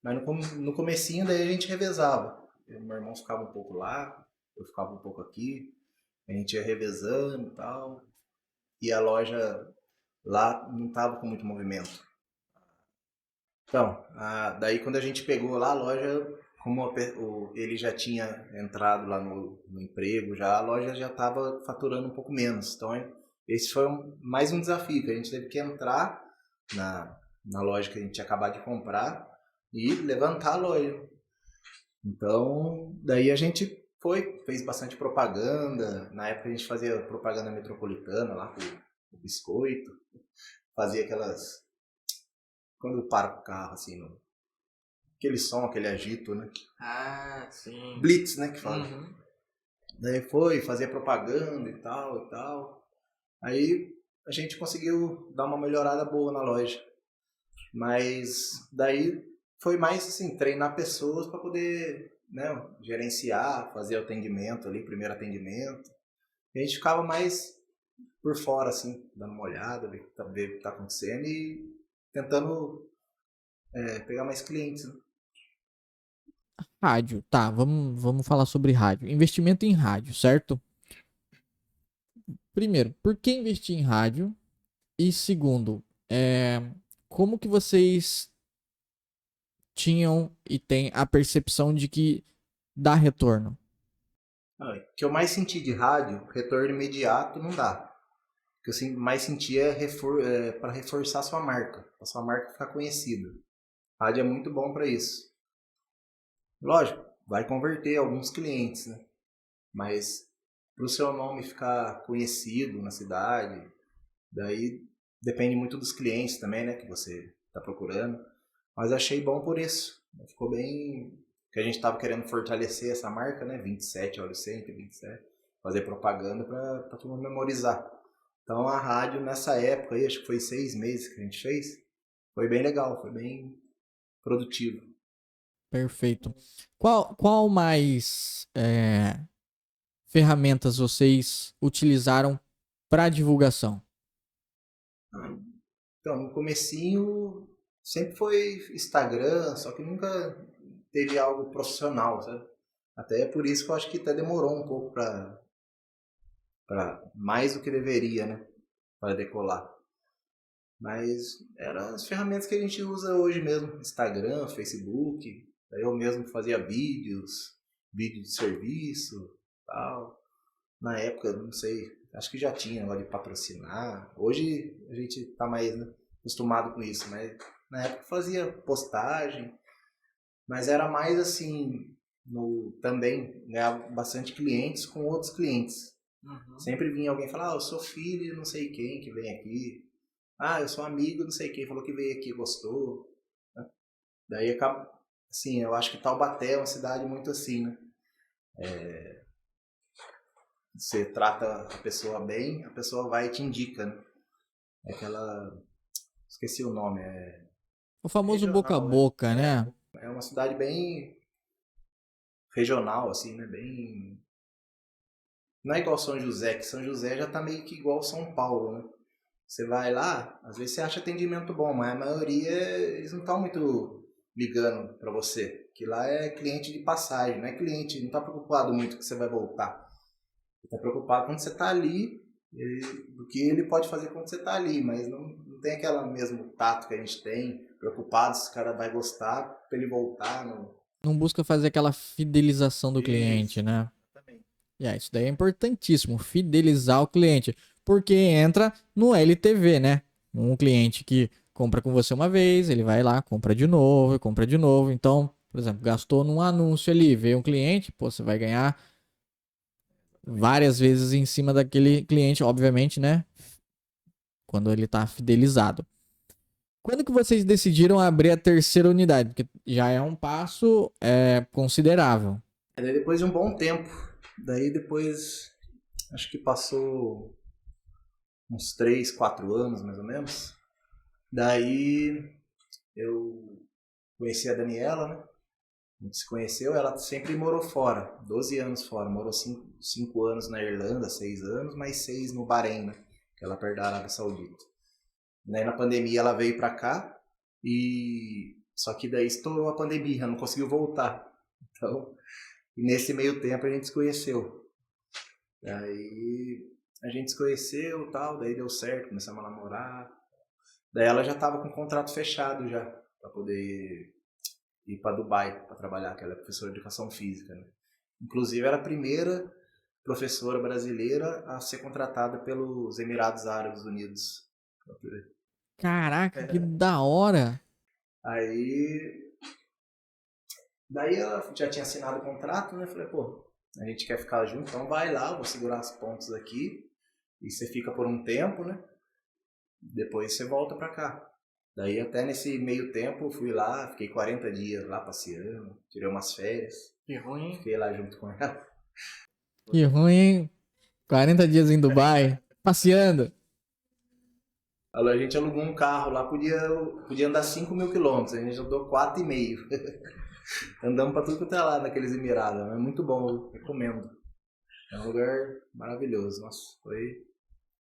Mas no comecinho daí a gente revezava. Meu irmão ficava um pouco lá, eu ficava um pouco aqui. A gente ia revezando e tal. E a loja lá não estava com muito movimento. Então, daí quando a gente pegou lá a loja, como ele já tinha entrado lá no emprego, já a loja já estava faturando um pouco menos. Então, esse foi mais um desafio, que a gente teve que entrar na loja que a gente tinha acabado de comprar e levantar a loja. Então, daí a gente fez bastante propaganda. Na época a gente fazia propaganda metropolitana lá com o biscoito. Fazia aquelas. Quando para o carro, assim, aquele som, aquele agito, né? Ah, sim. Blitz, né? Que fala. Uhum. Daí fazia propaganda e tal e tal. Aí a gente conseguiu dar uma melhorada boa na loja. Mas daí foi mais assim, treinar pessoas para poder, né, gerenciar, fazer o atendimento ali, primeiro atendimento. E a gente ficava mais por fora, assim, dando uma olhada, ver o que está acontecendo e tentando pegar mais clientes. Né? Rádio, tá, vamos falar sobre rádio. Investimento em rádio, certo? Primeiro, por que investir em rádio? E segundo, como que vocês tinham e têm a percepção de que dá retorno? O que eu mais senti de rádio, retorno imediato não dá. O que eu mais senti é para reforçar a sua marca, para sua marca ficar conhecida. Rádio é muito bom para isso. Lógico, vai converter alguns clientes, né? Mas para o seu nome ficar conhecido na cidade, daí depende muito dos clientes também, né? Que você está procurando. Mas achei bom por isso. Ficou bem. Que a gente estava querendo fortalecer essa marca, né? 27, olha, 127. Fazer propaganda para todo mundo memorizar. Então a rádio nessa época aí, acho que foi 6 meses que a gente fez. Foi bem legal, foi bem produtivo. Perfeito. Qual mais ferramentas vocês utilizaram para divulgação? Então, no comecinho sempre foi Instagram, só que nunca teve algo profissional, sabe? Até por isso que eu acho que até demorou um pouco para mais do que deveria, né? Para decolar. Mas eram as ferramentas que a gente usa hoje mesmo, Instagram, Facebook. Eu mesmo fazia vídeo de serviço, tal. Na época, não sei, acho que já tinha negócio de patrocinar. Hoje a gente tá mais, né, acostumado com isso, mas na época fazia postagem, mas era mais assim, também ganhava bastante clientes com outros clientes. Uhum. Sempre vinha alguém falar, eu sou filho de não sei quem que vem aqui. Eu sou amigo de não sei quem, falou que veio aqui, gostou. Daí acaba, assim, eu acho que Taubaté é uma cidade muito assim, né? Você trata a pessoa bem, a pessoa vai e te indica, né? É aquela. Esqueci o nome, é O famoso boca a regional, né? boca, né? É uma cidade bem regional, assim, né? Bem. Não é igual São José, que São José já tá meio que igual São Paulo, né? Você vai lá, às vezes você acha atendimento bom, mas a maioria eles não estão muito ligando para você. Que lá é cliente de passagem, não é cliente, não está preocupado muito que você vai voltar. Está preocupado quando você está ali, do que ele pode fazer quando você está ali, mas não tem aquele mesmo tato que a gente tem, preocupado se o cara vai gostar para ele voltar. Não. Não busca fazer aquela fidelização do cliente, Isso, né? exatamente. Isso daí é importantíssimo, fidelizar o cliente, porque entra no LTV, né? Um cliente que compra com você uma vez, ele vai lá, compra de novo, compra de novo. Então, por exemplo, gastou num anúncio ali, veio um cliente, pô, você vai ganhar várias vezes em cima daquele cliente, obviamente, né? Quando ele tá fidelizado. Quando que vocês decidiram abrir a terceira unidade? Porque já é um passo considerável. Daí depois de um bom tempo, daí depois, acho que passou uns 3, 4 anos mais ou menos. Daí eu conheci a Daniela, né? A gente se conheceu, ela sempre morou fora, 12 anos fora. Morou 5 anos na Irlanda, 6 anos, mais 6 no Bahrein, né? Que ela perto da Arábia Saudita. Daí na pandemia ela veio pra cá e... Só que daí estourou a pandemia, não conseguiu voltar. Então, e nesse meio tempo a gente se conheceu. Daí a gente se conheceu e tal, daí deu certo, começamos a namorar. Daí ela já tava com o contrato fechado já, pra poder ir para Dubai para trabalhar, que ela é professora de educação física, né? Inclusive era a primeira professora brasileira a ser contratada pelos Emirados Árabes Unidos. Caraca, que da hora! Aí, daí ela já tinha assinado o contrato, né? Falei, pô, a gente quer ficar junto, então vai lá, vou segurar os pontos aqui e você fica por um tempo, né? Depois você volta para cá. Daí até nesse meio tempo eu fui lá, fiquei 40 dias lá passeando, tirei umas férias. Que ruim. Fiquei lá junto com ela. Que ruim, hein? 40 dias em Dubai, passeando. A gente alugou um carro lá, podia andar 5.000 quilômetros, a gente andou 4,5. Andamos pra tudo quanto é lá naqueles Emirados, é muito bom, eu recomendo. É um lugar maravilhoso, nossa, foi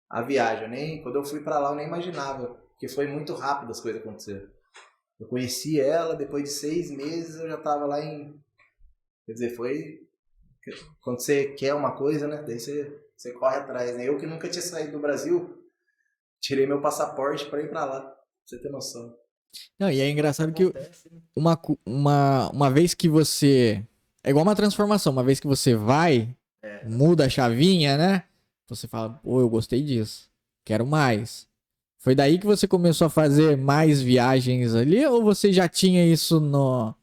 a viagem. Quando eu fui pra lá eu nem imaginava, porque foi muito rápido as coisas aconteceram. Eu conheci ela, depois de 6 meses eu já tava lá em... Quer dizer, foi... Quando você quer uma coisa, né, daí você corre atrás, né? Eu que nunca tinha saído do Brasil, tirei meu passaporte pra ir pra lá, pra você ter noção. Não, e é engraçado que uma vez que você. É igual uma transformação, uma vez que você vai, muda a chavinha, né? Você fala, pô, eu gostei disso. Quero mais. Foi daí que você começou a fazer mais viagens ali, ou você já tinha isso no.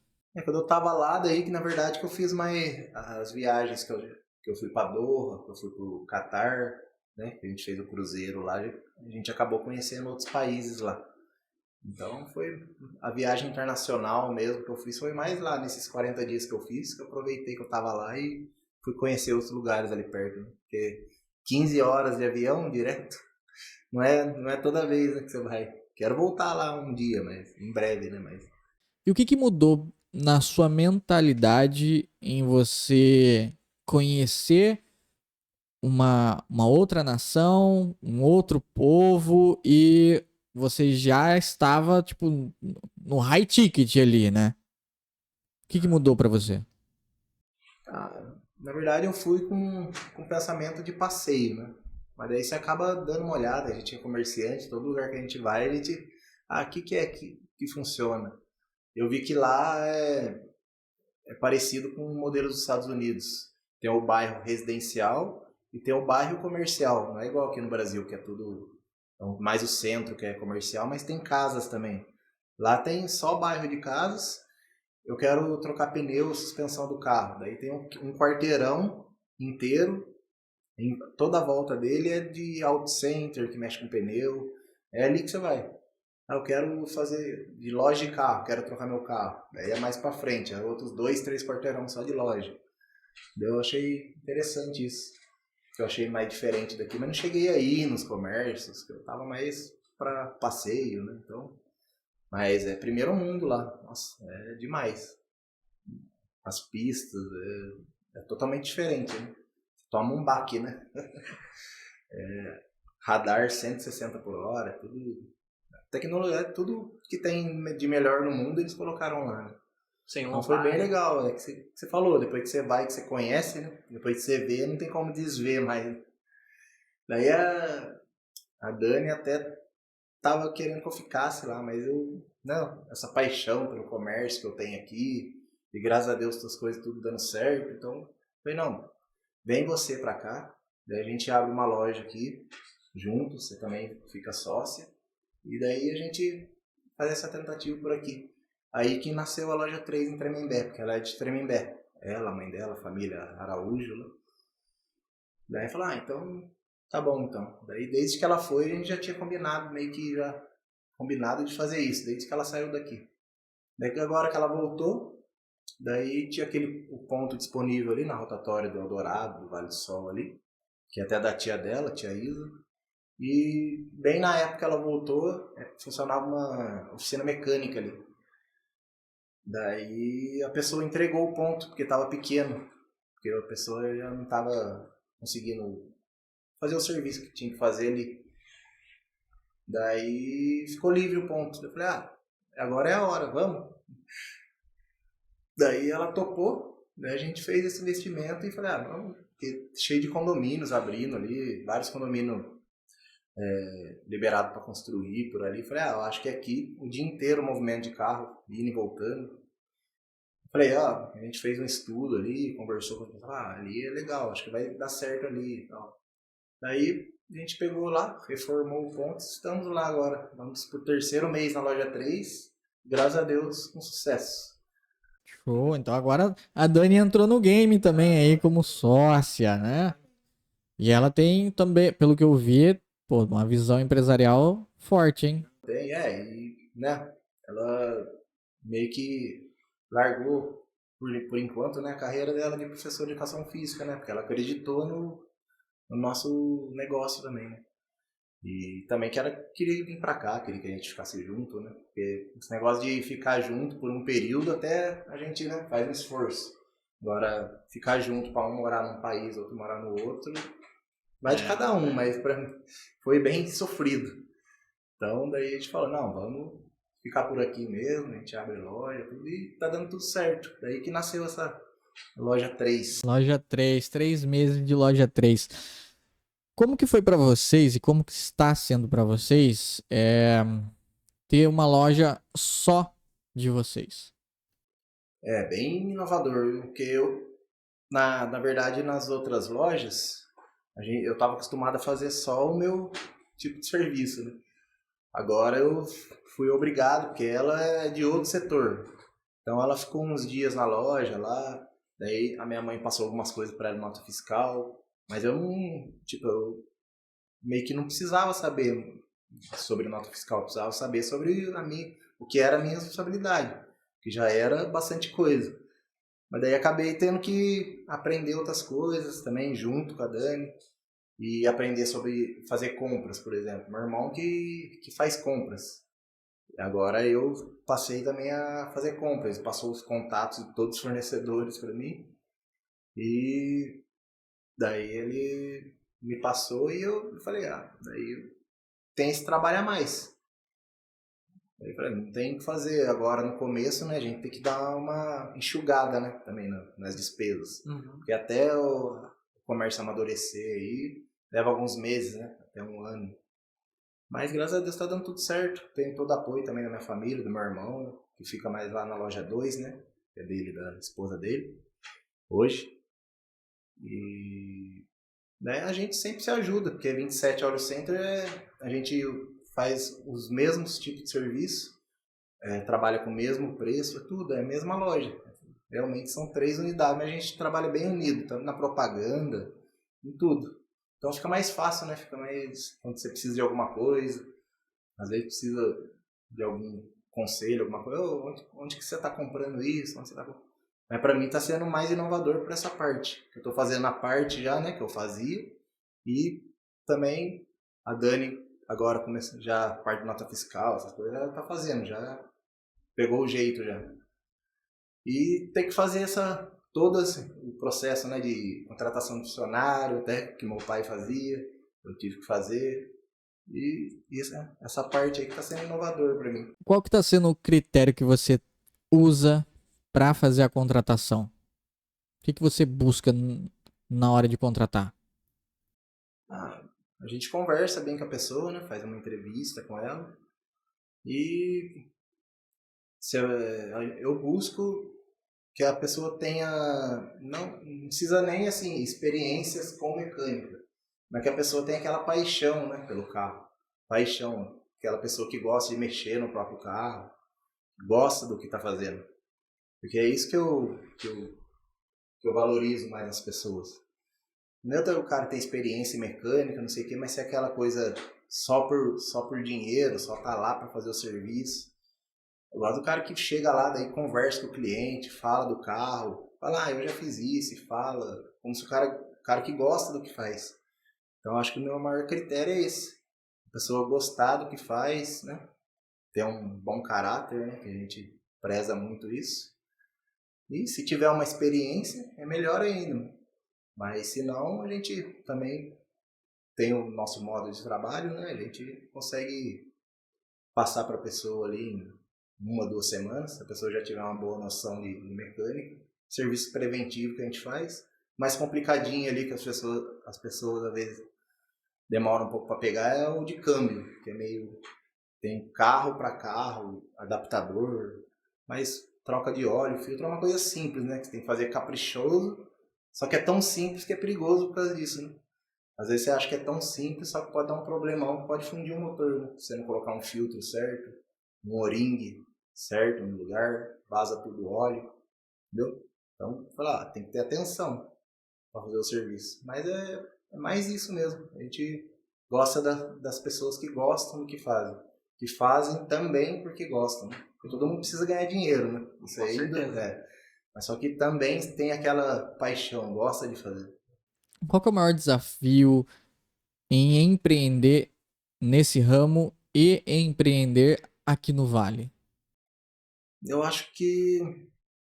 Quando eu tava lá, daí que na verdade que eu fiz mais as viagens que eu fui pra Doha, que eu fui pro Catar, né? Que a gente fez o cruzeiro lá, a gente acabou conhecendo outros países lá. Então foi a viagem internacional mesmo que eu fiz, foi mais lá nesses 40 dias que eu fiz, que eu aproveitei que eu tava lá e fui conhecer outros lugares ali perto, né? Porque 15 horas de avião direto, não é toda vez, né, que você vai. Quero voltar lá um dia, mas em breve, né? Mas E o que que mudou na sua mentalidade em você conhecer uma outra nação, um outro povo e você já estava, tipo, no high ticket ali, né? O que que mudou pra você? na verdade eu fui com pensamento de passeio, né? Mas daí você acaba dando uma olhada, a gente é comerciante, todo lugar que a gente vai, a gente... o que é que funciona? Eu vi que lá é parecido com o modelo dos Estados Unidos. Tem o bairro residencial e tem o bairro comercial. Não é igual aqui no Brasil, que é tudo... Então, mais o centro que é comercial, mas tem casas também. Lá tem só bairro de casas. Eu quero trocar pneu, suspensão do carro. Daí tem um quarteirão inteiro. Toda a volta dele é de auto center, que mexe com pneu. É ali que você vai. Eu quero fazer de loja de carro, quero trocar meu carro. Daí é mais pra frente, é outros 2, 3 quarteirão só de loja. Daí eu achei interessante isso. Que eu achei mais diferente daqui, mas não cheguei aí nos comércios, que eu tava mais pra passeio, né? Então, mas é primeiro mundo lá. Nossa, é demais. As pistas, é totalmente diferente, né? Toma um baque, né? radar 160 por hora, tudo. Tecnologia, tudo que tem de melhor no mundo eles colocaram lá, né? Sem Então foi bem legal, é que você falou, depois que você vai, que você conhece, né? Depois que você vê, não tem como desver mais. Daí a Dani até tava querendo que eu ficasse lá, mas não, essa paixão pelo comércio que eu tenho aqui, e graças a Deus as coisas tudo dando certo, então, eu falei, não, vem você pra cá, daí a gente abre uma loja aqui, juntos, você também fica sócia, e daí a gente faz essa tentativa por aqui. Aí que nasceu a loja 3 em Tremembé, porque ela é de Tremembé. Ela, a mãe dela, a família Araújo. Né? Daí falou, então tá bom então. Daí desde que ela foi, a gente já tinha combinado, meio que já combinado de fazer isso, desde que ela saiu daqui. Daí que agora que ela voltou, daí tinha o ponto disponível ali na rotatória do Eldorado, do Vale do Sol ali, que é até da tia dela, tia Isa. E bem na época que ela voltou, funcionava uma oficina mecânica ali. Daí a pessoa entregou o ponto, porque estava pequeno. Porque a pessoa já não estava conseguindo fazer o serviço que tinha que fazer ali. Daí ficou livre o ponto. Eu falei, agora é a hora, vamos. Daí ela topou, daí a gente fez esse investimento e falei, vamos. Porque cheio de condomínios abrindo ali, vários condomínios liberados para construir por ali. Falei, eu acho que aqui o dia inteiro o movimento de carro, indo e voltando. Falei, a gente fez um estudo ali, conversou com ele, ali é legal, acho que vai dar certo ali e tal. Daí a gente pegou lá, reformou o ponto, estamos lá agora. Vamos pro 3º mês na loja 3, graças a Deus, com sucesso. Show, então agora a Dani entrou no game também aí como sócia, né? E ela tem também, pelo que eu vi, pô, uma visão empresarial forte, hein? Tem, né, ela meio que largou, por enquanto, né, a carreira dela de professor de educação física, né, porque ela acreditou no nosso negócio também, né. E também que ela queria vir pra cá, queria que a gente ficasse junto, né, porque esse negócio de ficar junto por um período até a gente, né, faz um esforço. Agora, ficar junto para um morar num país, outro morar no outro, vai de cada um, mas foi bem sofrido. Então, daí a gente falou, não, vamos ficar por aqui mesmo, a gente abre loja, tudo, e tá dando tudo certo. Daí que nasceu essa loja 3. Loja 3, 3 meses de loja 3. Como que foi pra vocês e como que está sendo pra vocês ter uma loja só de vocês? É bem inovador, porque na verdade, nas outras lojas, eu estava acostumado a fazer só o meu tipo de serviço, né? Agora eu fui obrigado, porque ela é de outro setor. Então ela ficou uns dias na loja lá, daí a minha mãe passou algumas coisas para ela, nota fiscal, mas eu eu meio que não precisava saber sobre nota fiscal, eu precisava saber sobre o que era a minha responsabilidade, que já era bastante coisa. Mas daí acabei tendo que aprender outras coisas também junto com a Dani e aprender sobre fazer compras, por exemplo. Meu irmão que faz compras. Agora eu passei também a fazer compras, passou os contatos de todos os fornecedores para mim e daí ele me passou e eu falei, daí tem esse trabalho a mais. Aí eu falei, não tem o que fazer agora no começo, né? A gente tem que dar uma enxugada, né? Também nas despesas. Uhum. Porque até o comércio amadurecer aí, leva alguns meses, né? Até um ano. Mas graças a Deus tá dando tudo certo. Tenho todo apoio também da minha família, do meu irmão, que fica mais lá na loja 2, né? Que é dele, da esposa dele, hoje. E né, a gente sempre se ajuda, porque 27 Auto Center a gente faz os mesmos tipos de serviço, trabalha com o mesmo preço, tudo, é a mesma loja. Realmente são 3 unidades, mas a gente trabalha bem unido, tanto na propaganda, em tudo. Então fica mais fácil, né? Fica mais quando você precisa de alguma coisa, às vezes precisa de algum conselho, alguma coisa, onde que você está comprando isso? Onde você tá... Mas para mim está sendo mais inovador por essa parte. Eu estou fazendo a parte já, né, que eu fazia, e também a Dani agora começa já a parte de nota fiscal, essas coisas, ela está fazendo, já pegou o jeito já. E tem que fazer todo o processo, né, de contratação de funcionário, até que meu pai fazia, eu tive que fazer. E essa parte aí que está sendo inovador para mim. Qual que está sendo o critério que você usa para fazer a contratação? O que você busca na hora de contratar? A gente conversa bem com a pessoa, né? Faz uma entrevista com ela e eu busco que a pessoa tenha, não precisa nem assim experiências com mecânica, mas que a pessoa tenha aquela paixão, né, pelo carro, paixão, aquela pessoa que gosta de mexer no próprio carro, gosta do que está fazendo, porque é isso que eu valorizo mais nas pessoas. Não é o cara ter experiência em mecânica, não sei o que, mas ser aquela coisa só por dinheiro, só tá lá para fazer o serviço. Eu gosto do cara que chega lá, daí conversa com o cliente, fala do carro, fala, eu já fiz isso, e fala, como se o cara que gosta do que faz. Então acho que o meu maior critério é esse. A pessoa gostar do que faz, né? Ter um bom caráter, né? Que a gente preza muito isso. E se tiver uma experiência, é melhor ainda. Mas se não, a gente também tem o nosso modo de trabalho, né? A gente consegue passar para a pessoa ali em 1, 2 semanas, se a pessoa já tiver uma boa noção de mecânica. Serviço preventivo que a gente faz, mais complicadinho ali que as pessoas às vezes demoram um pouco para pegar é o de câmbio, que é meio, tem carro para carro, adaptador, mas troca de óleo, filtro é uma coisa simples, né? Que você tem que fazer caprichoso, só que é tão simples que é perigoso por causa disso, né? Às vezes você acha que é tão simples, só que pode dar um problemão, que pode fundir o motor, né? Se você não colocar um filtro certo, um O-ring certo no lugar, vaza tudo o óleo, entendeu? Então, falar, tem que ter atenção para fazer o serviço. Mas é mais isso mesmo. A gente gosta das pessoas que gostam do que fazem. Que fazem também porque gostam. Porque todo mundo precisa ganhar dinheiro, né? Isso aí é. Mas só que também tem aquela paixão, gosta de fazer. Qual que é o maior desafio em empreender nesse ramo e empreender aqui no Vale? Eu acho que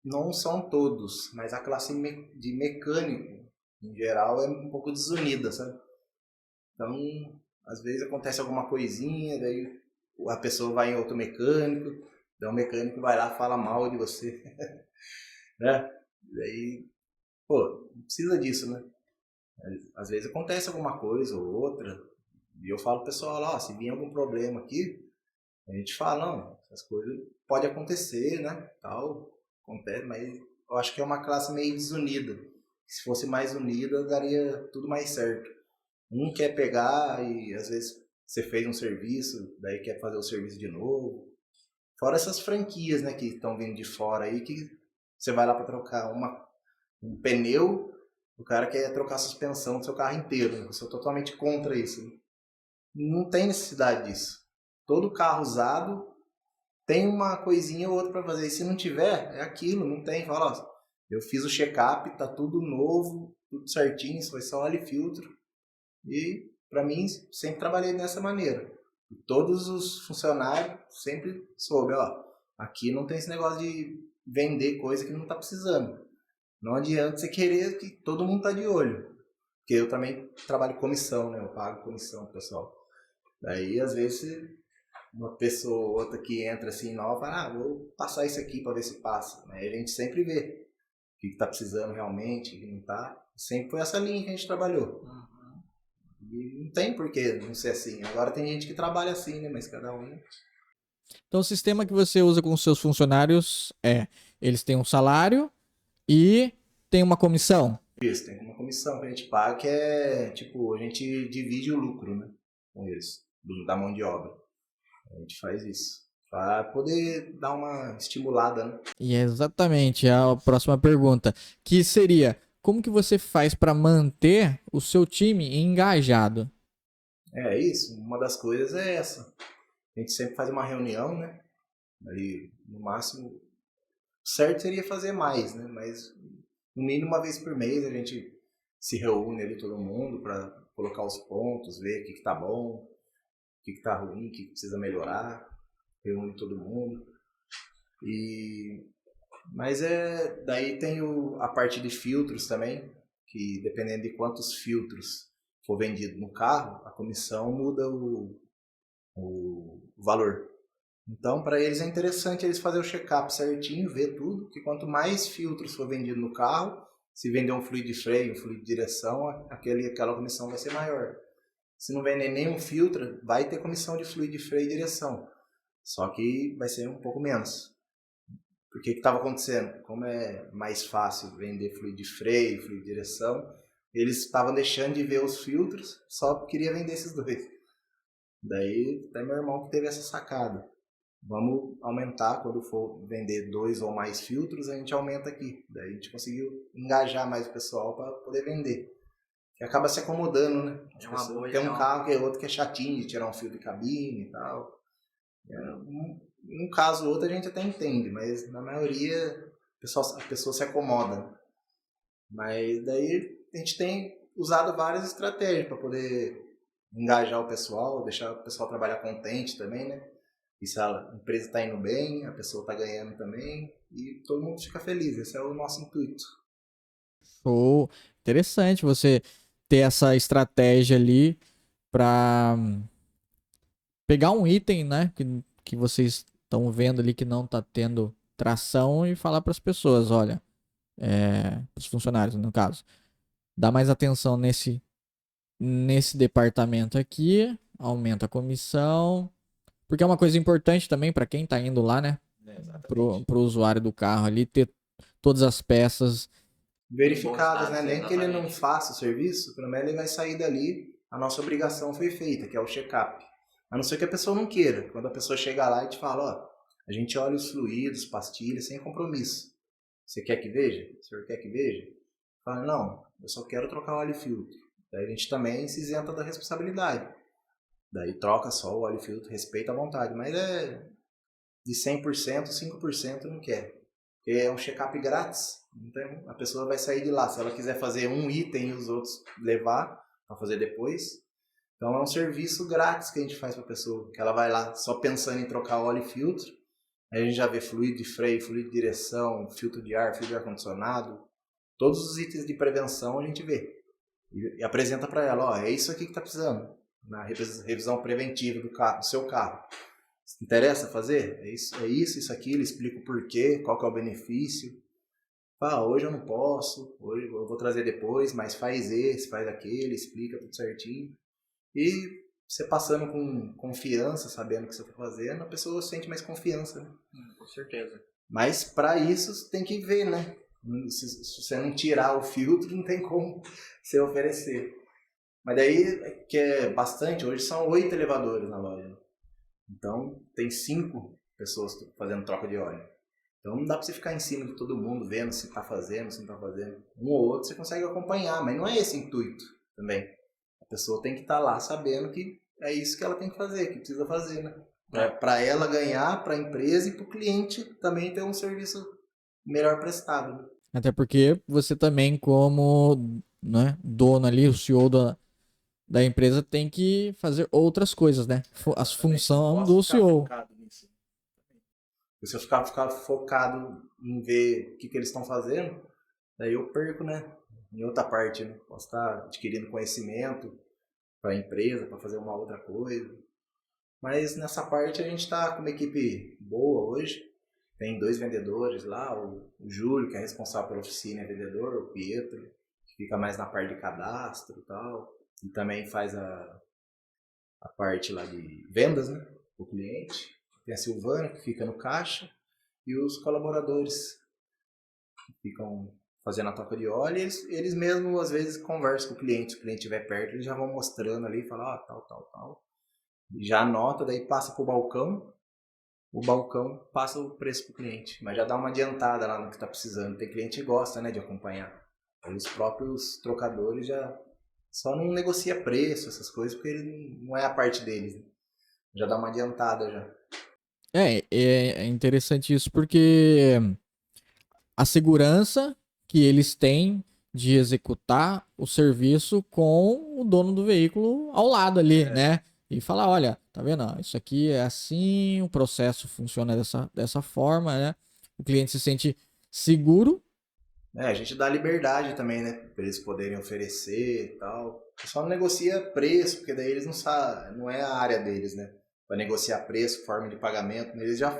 não são todos, mas a classe de mecânico, em geral, é um pouco desunida, sabe? Então, às vezes acontece alguma coisinha, daí a pessoa vai em outro mecânico, daí o mecânico vai lá e fala mal de você, né? Daí, pô, não precisa disso, né? Às vezes acontece alguma coisa ou outra, e eu falo pro pessoal lá, ó, se vir algum problema aqui, a gente fala, não, essas coisas podem acontecer, né? Tal, acontece, mas eu acho que é uma classe meio desunida. Se fosse mais unida, daria tudo mais certo. Um quer pegar e às vezes você fez um serviço, daí quer fazer o serviço de novo. Fora essas franquias, né, que estão vindo de fora aí, que você vai lá para trocar um pneu, o cara quer trocar a suspensão do seu carro inteiro. Né? Eu sou totalmente contra isso. Não tem necessidade disso. Todo carro usado tem uma coisinha ou outra para fazer. E se não tiver, é aquilo, não tem. Fala, ó, eu fiz o check-up, tá tudo novo, tudo certinho, foi só óleo e filtro. E para mim sempre trabalhei dessa maneira. E todos os funcionários sempre soube, ó, aqui não tem esse negócio de vender coisa que não tá precisando. Não adianta você querer que todo mundo tá de olho. Porque eu também trabalho comissão, né? Eu pago comissão, pessoal. Daí às vezes uma pessoa ou outra que entra assim nova, fala, vou passar isso aqui para ver se passa. Aí a gente sempre vê o que tá precisando realmente, o que não tá. Sempre foi essa linha que a gente trabalhou. E não tem porquê não ser assim. Agora tem gente que trabalha assim, né? Mas cada um. Então, o sistema que você usa com os seus funcionários é: eles têm um salário e tem uma comissão. Isso, tem uma comissão que a gente paga que é tipo, a gente divide o lucro, né? Com eles, da mão de obra. A gente faz isso. Para poder dar uma estimulada, né? E é exatamente a próxima pergunta, que seria: como que você faz para manter o seu time engajado? É isso, uma das coisas é essa. A gente sempre faz uma reunião, né? Ali, no máximo, o certo seria fazer mais, né? Mas no mínimo uma vez por mês a gente se reúne ali todo mundo para colocar os pontos, ver o que tá bom, o que tá ruim, o que precisa melhorar, reúne todo mundo. Mas daí tem a parte de filtros também, que dependendo de quantos filtros for vendido no carro, a comissão muda o valor. Então, para eles é interessante eles fazerem o check-up certinho, ver tudo, que quanto mais filtros for vendido no carro, se vender um fluido de freio, um fluido de direção, aquela comissão vai ser maior. Se não vender nenhum filtro, vai ter comissão de fluido de freio e direção. Só que vai ser um pouco menos. Por que estava acontecendo? Como é mais fácil vender fluido de freio, fluido de direção, eles estavam deixando de ver os filtros, só queria vender esses dois. Daí, até meu irmão que teve essa sacada. Vamos aumentar, quando for vender 2 ou mais filtros, a gente aumenta aqui. Daí a gente conseguiu engajar mais o pessoal para poder vender. Que acaba se acomodando, né? Tem um carro que é outro que é chatinho de tirar um fio de cabine e tal. Um caso ou outro a gente até entende, mas na maioria a pessoa se acomoda. Mas daí a gente tem usado várias estratégias para poder engajar o pessoal, deixar o pessoal trabalhar contente também, né? E se a empresa está indo bem, a pessoa está ganhando também e todo mundo fica feliz. Esse é o nosso intuito. Show. Interessante você ter essa estratégia ali para pegar um item, né, que vocês estão vendo ali que não está tendo tração e falar para as pessoas, olha, os funcionários no caso, dá mais atenção nesse departamento aqui, aumenta a comissão, porque é uma coisa importante também para quem está indo lá, né, pro usuário do carro ali ter todas as peças verificadas, né? Nem que ele não faça o serviço, pelo menos ele vai sair dali, a nossa obrigação foi feita, que é o check-up. A não ser que a pessoa não queira. Quando a pessoa chega lá e te fala, ó, a gente olha os fluidos, pastilhas, sem compromisso. Você quer que veja? O senhor quer que veja? Fala, não, eu só quero trocar o óleo e filtro. Daí a gente também se isenta da responsabilidade. Daí troca só o óleo e filtro, respeita a vontade. Mas é de 100%, 5% não quer. Porque é um check-up grátis. Então a pessoa vai sair de lá. Se ela quiser fazer um item e os outros levar para fazer depois. Então é um serviço grátis que a gente faz para a pessoa. Que ela vai lá só pensando em trocar óleo e filtro. Aí a gente já vê fluido de freio, fluido de direção, filtro de ar-condicionado. Todos os itens de prevenção a gente vê. E apresenta para ela, ó, é isso aqui que está precisando. Na revisão preventiva do seu carro. Se interessa fazer? É isso, aquilo, explica o porquê, qual que é o benefício. Hoje eu não posso, hoje eu vou trazer depois, mas faz esse, faz aquele, explica tudo certinho. E você passando com confiança, sabendo o que você está fazendo, a pessoa sente mais confiança, né? Com certeza. Mas para isso tem que ver, né? Se você não tirar o filtro, não tem como você oferecer. Mas daí, que é bastante, hoje são 8 elevadores na loja. Então, tem 5 pessoas fazendo troca de óleo. Então, não dá para você ficar em cima de todo mundo, vendo se está fazendo, se não está fazendo. Um ou outro você consegue acompanhar, mas não é esse intuito também. A pessoa tem que estar lá sabendo que é isso que ela tem que fazer, que precisa fazer, né? Para ela ganhar, para a empresa e para o cliente também ter um serviço melhor prestado. Né? Até porque você também, como, né, dono ali, o CEO da empresa, tem que fazer outras coisas, né? As funções do CEO. Se eu ficar focado em ver o que eles estão fazendo, daí eu perco, né? Em outra parte, né? Posso estar adquirindo conhecimento para a empresa, para fazer uma outra coisa. Mas nessa parte a gente está com uma equipe boa hoje. Tem 2 vendedores lá, o Júlio, que é responsável pela oficina, é vendedor, o Pietro, que fica mais na parte de cadastro e tal. E também faz a parte lá de vendas, né? O cliente. Tem a Silvana, que fica no caixa. E os colaboradores que ficam fazendo a troca de óleo. E eles mesmos, às vezes, conversam com o cliente. Se o cliente estiver perto, eles já vão mostrando ali, falam, tal. Já anota, daí passa para o balcão passa o preço para o cliente, mas já dá uma adiantada lá no que está precisando. Tem cliente que gosta, né, de acompanhar. Aí os próprios trocadores já só não negocia preço, essas coisas, porque não é a parte deles. Né? Já dá uma adiantada já. É interessante isso porque a segurança que eles têm de executar o serviço com o dono do veículo ao lado ali, né? E falar, olha, tá vendo? Isso aqui é assim, o processo funciona dessa forma, né? O cliente se sente seguro. A gente dá liberdade também, né? Para eles poderem oferecer e tal. Só não negocia preço, porque daí eles não sabem, não é a área deles, né? para negociar preço, forma de pagamento, eles já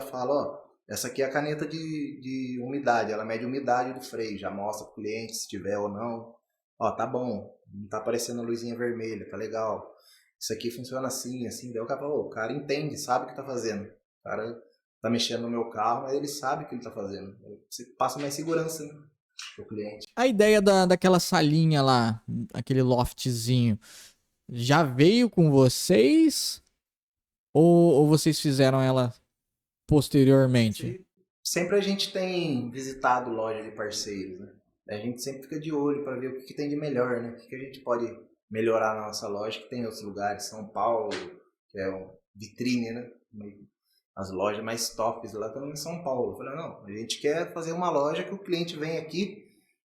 falam, ó, essa aqui é a caneta de umidade, ela mede a umidade do freio, já mostra para o cliente se tiver ou não. Ó, tá bom, não tá aparecendo a luzinha vermelha, tá legal. Isso aqui funciona assim, assim. Daí o cara fala, o cara entende, sabe o que tá fazendo. O cara tá mexendo no meu carro, mas ele sabe o que ele tá fazendo. Você passa mais segurança, né, pro cliente. A ideia daquela salinha lá, aquele loftzinho, já veio com vocês? Ou vocês fizeram ela posteriormente? Sempre a gente tem visitado loja de parceiros, né? A gente sempre fica de olho para ver o que tem de melhor, né? O que a gente pode melhorar na nossa loja, que tem em outros lugares, São Paulo, que é um vitrine, né? As lojas mais tops lá estão em São Paulo. Eu falei, não, a gente quer fazer uma loja que o cliente vem aqui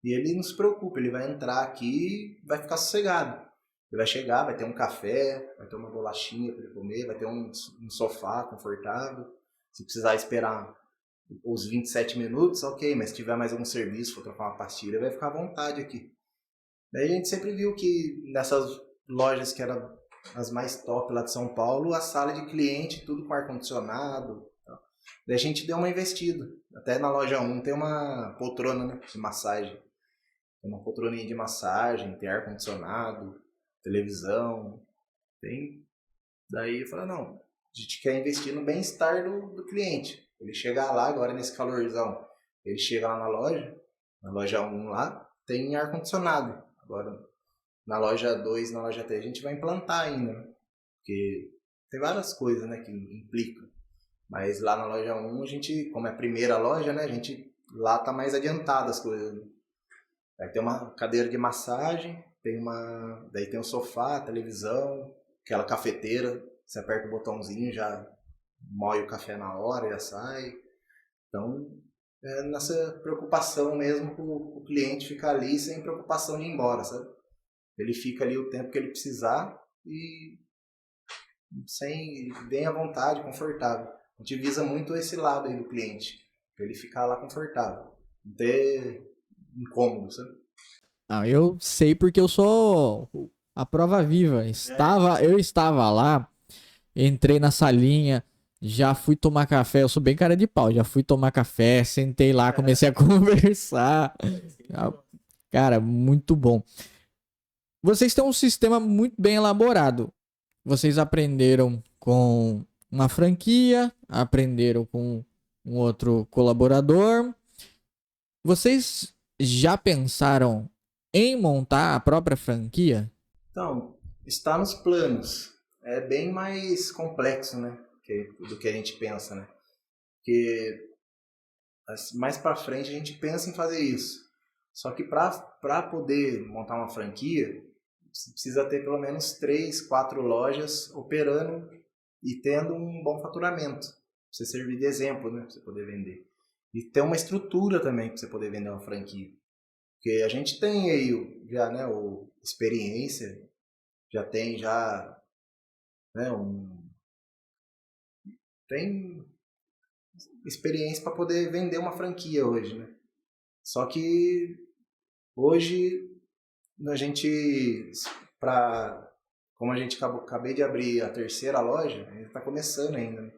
e ele não se preocupa, ele vai entrar aqui e vai ficar sossegado. Ele vai chegar, vai ter um café, vai ter uma bolachinha para ele comer, vai ter um sofá confortável. Se precisar esperar os 27 minutos, ok, mas se tiver mais algum serviço, for trocar uma pastilha, vai ficar à vontade aqui. Daí a gente sempre viu que nessas lojas que eram as mais top lá de São Paulo, a sala de cliente, tudo com ar-condicionado. Daí a gente deu uma investida. Até na loja 1 tem uma poltrona, né, de massagem. Tem uma poltroninha de massagem, tem ar-condicionado, televisão, tem. Daí eu falei, não, a gente quer investir no bem-estar do cliente. Ele chegar lá, agora nesse calorzão, ele chega lá na loja 1 lá, tem ar-condicionado. Agora, na loja 2, na loja 3, a gente vai implantar ainda, né? Porque tem várias coisas, né, que implicam. Mas lá na loja 1, a gente, como é a primeira loja, né, a gente lá tá mais adiantado as coisas. Aí tem uma cadeira de massagem, daí tem um sofá, televisão, aquela cafeteira, você aperta o botãozinho, já moe o café na hora, já sai. Então, é nessa preocupação mesmo com o cliente ficar ali sem preocupação de ir embora, sabe? Ele fica ali o tempo que ele precisar e bem à vontade, confortável. A gente visa muito esse lado aí do cliente, para ele ficar lá confortável, não ter incômodo, sabe? Ah, eu sei porque eu sou a prova viva. Eu estava lá, entrei na salinha, já fui tomar café. Eu sou bem cara de pau. Já fui tomar café, sentei lá, comecei a conversar. Cara, muito bom. Vocês têm um sistema muito bem elaborado. Vocês aprenderam com uma franquia, aprenderam com um outro colaborador. Vocês já pensaram em montar a própria franquia? Então, está nos planos. É bem mais complexo, né, do que a gente pensa, né? Porque mais para frente a gente pensa em fazer isso. Só que para poder montar uma franquia, você precisa ter pelo menos 3, 4 lojas operando e tendo um bom faturamento. Pra você servir de exemplo, né, para você poder vender. E ter uma estrutura também para você poder vender uma franquia. Porque a gente tem aí já, né, experiência, já tem né, tem experiência para poder vender uma franquia hoje, né? Só que hoje a gente, como a gente acabei de abrir a terceira loja, a gente está começando ainda, né?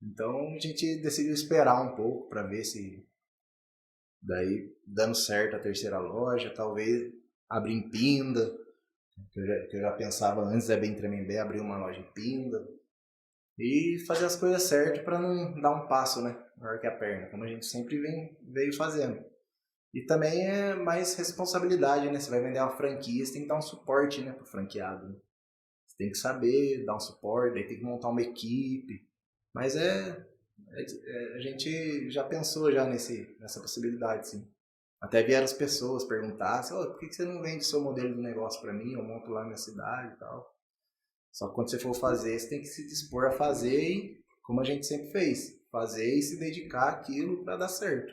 Então a gente decidiu esperar um pouco para ver se daí dando certo a terceira loja, talvez abrir em Pinda, que eu já pensava antes de abrir em Tremembé, abrir uma loja em Pinda e fazer as coisas certas para não dar um passo, né, maior que a perna, como a gente sempre veio fazendo. E também é mais responsabilidade, né? Você vai vender uma franquia, você tem que dar um suporte, né, pro franqueado, né? Você tem que saber dar um suporte, aí tem que montar uma equipe. Mas a gente já pensou já nessa possibilidade, sim. Até vieram as pessoas perguntar, assim, por que você não vende seu modelo de negócio para mim? Eu monto lá na minha cidade e tal. Só que quando você for fazer, você tem que se dispor a fazer, e, como a gente sempre fez, fazer e se dedicar àquilo para dar certo.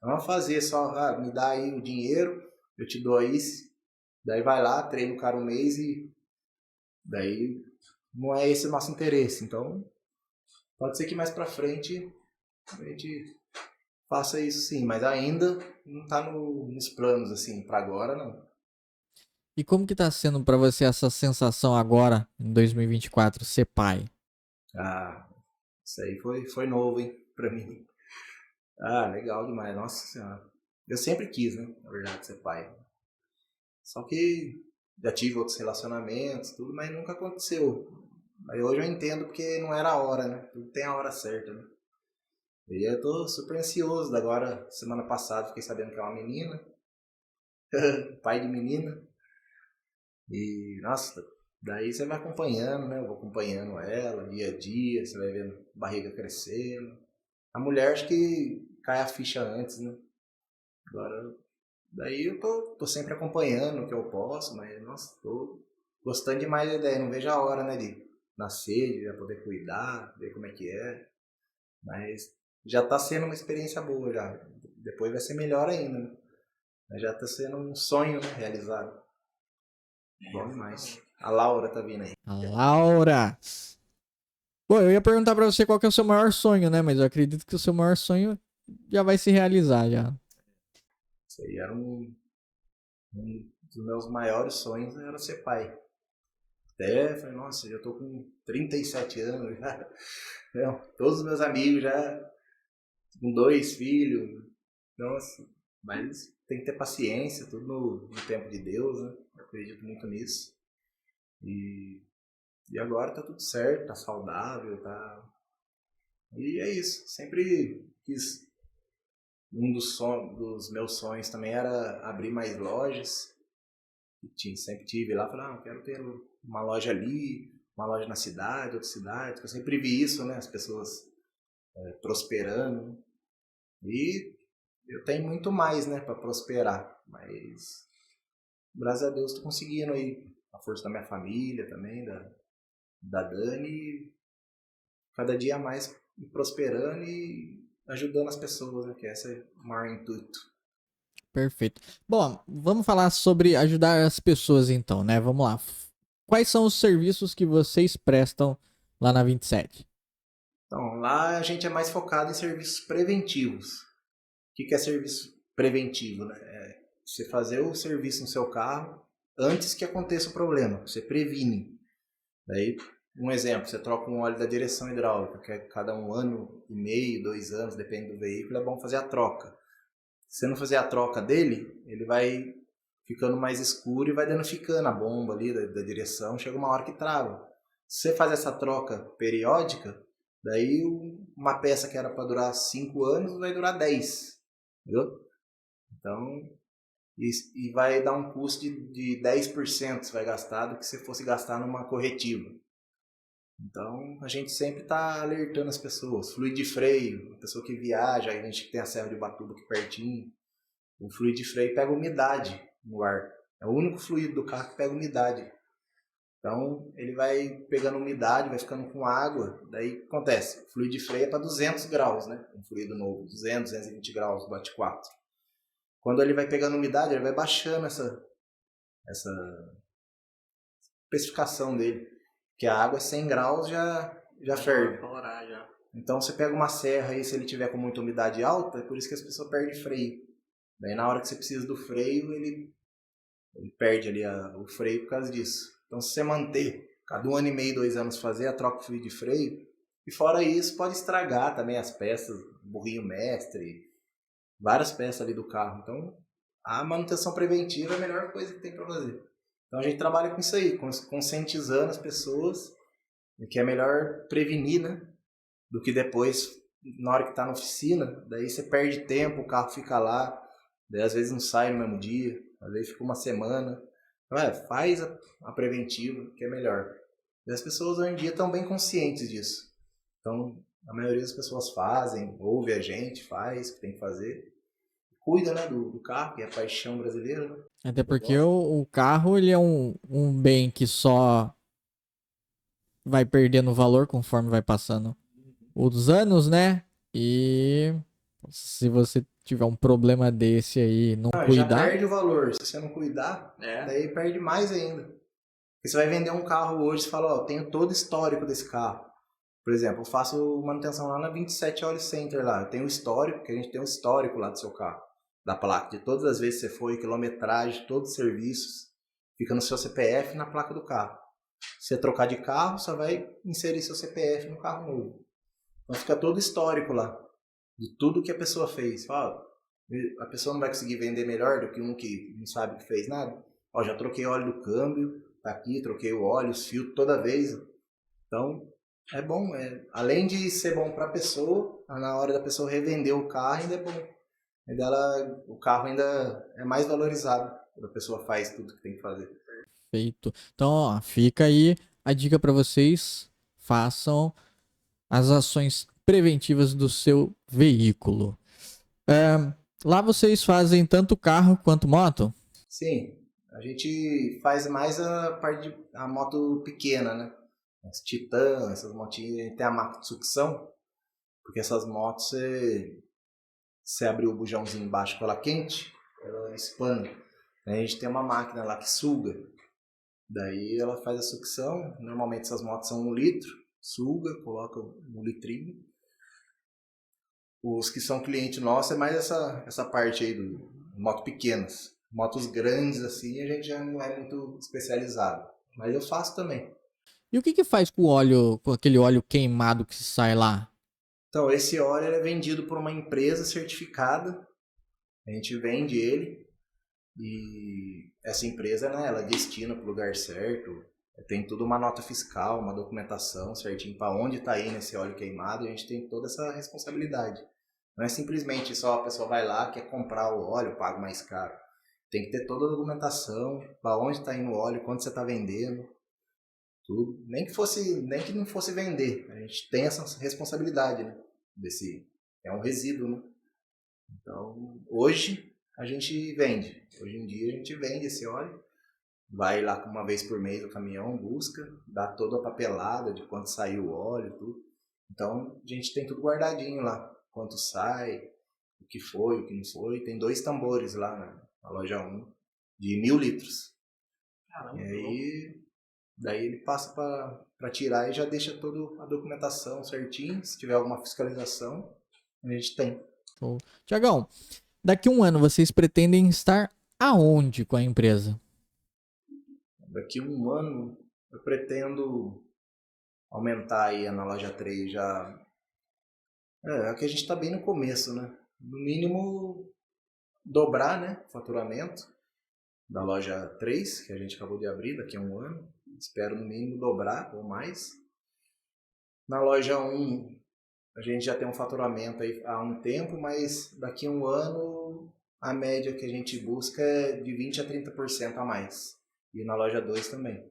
Não fazer só, me dá aí o dinheiro, eu te dou isso, daí vai lá, treina o cara um mês e daí não é esse o nosso interesse. Então, pode ser que mais pra frente a gente faça isso sim, mas ainda não tá nos planos, assim, pra agora não. E como que tá sendo pra você essa sensação agora, em 2024, ser pai? Ah, isso aí foi novo, hein, pra mim. Ah, legal demais, nossa senhora. Eu sempre quis, né, na verdade, ser pai. Só que já tive outros relacionamentos, tudo, mas nunca aconteceu. Aí hoje eu entendo porque não era a hora, né? Tudo tem a hora certa, né? E eu tô super ansioso. Agora, semana passada, fiquei sabendo que é uma menina, pai de menina. E, nossa, daí você vai acompanhando, né? Eu vou acompanhando ela dia a dia, você vai vendo a barriga crescendo. A mulher acho que cai a ficha antes, né? Agora, daí eu tô sempre acompanhando o que eu posso, mas, nossa, tô gostando demais da ideia. Não vejo a hora, né, de nascer, de já poder cuidar, ver como é que é. Mas já tá sendo uma experiência boa já. Depois vai ser melhor ainda, né? Mas já tá sendo um sonho, né, realizado. Bom demais. A Laura tá vindo aí. A Laura. Bom, eu ia perguntar pra você qual que é o seu maior sonho, né? Mas eu acredito que o seu maior sonho já vai se realizar já. Isso aí era um dos meus maiores sonhos, era ser pai. Até falei, nossa, já tô com 37 anos já. Não, todos os meus amigos já com 2 filhos. Nossa, mas tem que ter paciência, tudo no tempo de Deus, né? Eu acredito muito nisso. E agora tá tudo certo, tá saudável, tá. E é isso. Sempre quis. Dos meus sonhos também era abrir mais lojas. Sempre tive lá, falei, eu quero ter uma loja ali, uma loja na cidade, outra cidade. Eu sempre vi isso, né? As pessoas prosperando. E eu tenho muito mais, né, para prosperar. Mas, graças a Deus, estou conseguindo aí. A força da minha família também, da Dani. Cada dia mais prosperando e ajudando as pessoas, né? Que esse é o maior intuito. Perfeito. Bom, vamos falar sobre ajudar as pessoas então, né? Vamos lá. Quais são os serviços que vocês prestam lá na 27? Então, lá a gente é mais focado em serviços preventivos. O que é serviço preventivo, né? É você fazer o serviço no seu carro antes que aconteça o problema. Você previne. Daí, um exemplo, você troca um óleo da direção hidráulica, que é cada 1 ano e meio, 2 anos, depende do veículo, é bom fazer a troca. Se você não fazer a troca dele, ele vai ficando mais escuro e vai danificando a bomba ali da direção, chega uma hora que trava. Se você faz essa troca periódica, daí uma peça que era para durar 5 anos vai durar 10, entendeu? Então, e vai dar um custo de 10% você vai gastar do que se fosse gastar numa corretiva. Então, a gente sempre está alertando as pessoas. Fluido de freio, a pessoa que viaja, a gente tem a Serra de Ubatuba aqui pertinho. O fluido de freio pega umidade no ar. É o único fluido do carro que pega umidade. Então, ele vai pegando umidade, vai ficando com água. Daí, acontece, o fluido de freio é para 200 graus, né? Um fluido novo, 200, 220 graus, bate 4. Quando ele vai pegando umidade, ele vai baixando essa especificação dele. Que a água é 100 graus já ferve. Então você pega uma serra aí, se ele tiver com muita umidade alta, é por isso que as pessoas perdem freio. Daí na hora que você precisa do freio, ele perde ali o freio por causa disso. Então se você manter, cada 1 ano e meio, 2 anos fazer a troca de fluido de freio, e fora isso pode estragar também as peças, burrinho mestre, várias peças ali do carro. Então a manutenção preventiva é a melhor coisa que tem para fazer. Então a gente trabalha com isso aí, conscientizando as pessoas que é melhor prevenir, né? Do que depois, na hora que está na oficina, daí você perde tempo, o carro fica lá, daí às vezes não sai no mesmo dia, às vezes fica uma semana. Então, faz a preventiva, que é melhor. E as pessoas hoje em dia estão bem conscientes disso. Então, a maioria das pessoas fazem, ouve a gente, faz o que tem que fazer. Cuida, né, do carro, que é a paixão brasileira, né? Até porque o carro ele é um bem que só vai perdendo valor conforme vai passando os anos, né? E se você tiver um problema desse aí e não Já cuidar, perde o valor. Se você não cuidar, daí perde mais ainda. Porque você vai vender um carro hoje e fala, tenho todo o histórico desse carro. Por exemplo, eu faço manutenção lá na 27 Oil Center lá. Eu tenho o histórico, que a gente tem o histórico lá do seu carro. Da placa, de todas as vezes que você foi, quilometragem, todos os serviços. Fica no seu CPF e na placa do carro. Você trocar de carro, só vai inserir seu CPF no carro novo. Então fica todo o histórico lá, de tudo que a pessoa fez. Ó, a pessoa não vai conseguir vender melhor do que um que não sabe que fez nada. Ó, já troquei o óleo do câmbio, tá aqui, troquei o óleo, os filtros toda vez. Então, é bom. Além de ser bom para a pessoa, na hora da pessoa revender o carro, ainda é bom. O carro ainda é mais valorizado quando a pessoa faz tudo que tem que fazer. Feito. Então, ó, fica aí a dica para vocês. Façam as ações preventivas do seu veículo. Lá vocês fazem tanto carro quanto moto? Sim, a gente faz mais a parte a moto pequena, né? As Titan, essas motinhas, a gente tem a máquina de sucção, porque essas motos você abrir o bujãozinho embaixo com ela quente, ela expande. Aí a gente tem uma máquina lá que suga. Daí ela faz a sucção. Normalmente essas motos são 1 litro, suga, coloca 1 litrinho. Os que são cliente nosso é mais essa parte aí do moto pequenas. Motos grandes assim a gente já não é muito especializado. Mas eu faço também. E o que faz com o óleo, com aquele óleo queimado que sai lá? Então esse óleo é vendido por uma empresa certificada. A gente vende ele. E essa empresa, né, ela destina para o lugar certo, tem tudo uma nota fiscal, uma documentação certinho para onde está indo esse óleo queimado, e a gente tem toda essa responsabilidade. Não é simplesmente só a pessoa vai lá, quer comprar o óleo, paga mais caro. Tem que ter toda a documentação, para onde está indo o óleo, quanto você está vendendo, tudo. Nem que não fosse vender, a gente tem essa responsabilidade, né? É um resíduo, né? Então, hoje a gente vende. Hoje em dia a gente vende esse óleo. Vai lá uma vez por mês o caminhão, busca, dá toda a papelada de quanto saiu o óleo, tudo. Então a gente tem tudo guardadinho lá. Quanto sai, o que foi, o que não foi. Tem 2 tambores lá na loja 1 de 1000 litros. Caramba, E aí, daí ele passa para tirar e já deixa toda a documentação certinho. Se tiver alguma fiscalização, a gente tem. Tiagão, daqui a um ano vocês pretendem estar aonde com a empresa? Daqui a um ano eu pretendo aumentar aí na loja 3 já. Aqui a gente está bem no começo, né? No mínimo dobrar, né, o faturamento da loja 3, que a gente acabou de abrir daqui a um ano. Espero no mínimo dobrar ou mais. Na loja 1 a gente já tem um faturamento aí há um tempo, mas daqui a um ano a média que a gente busca é de 20 a 30% a mais. E na loja 2 também.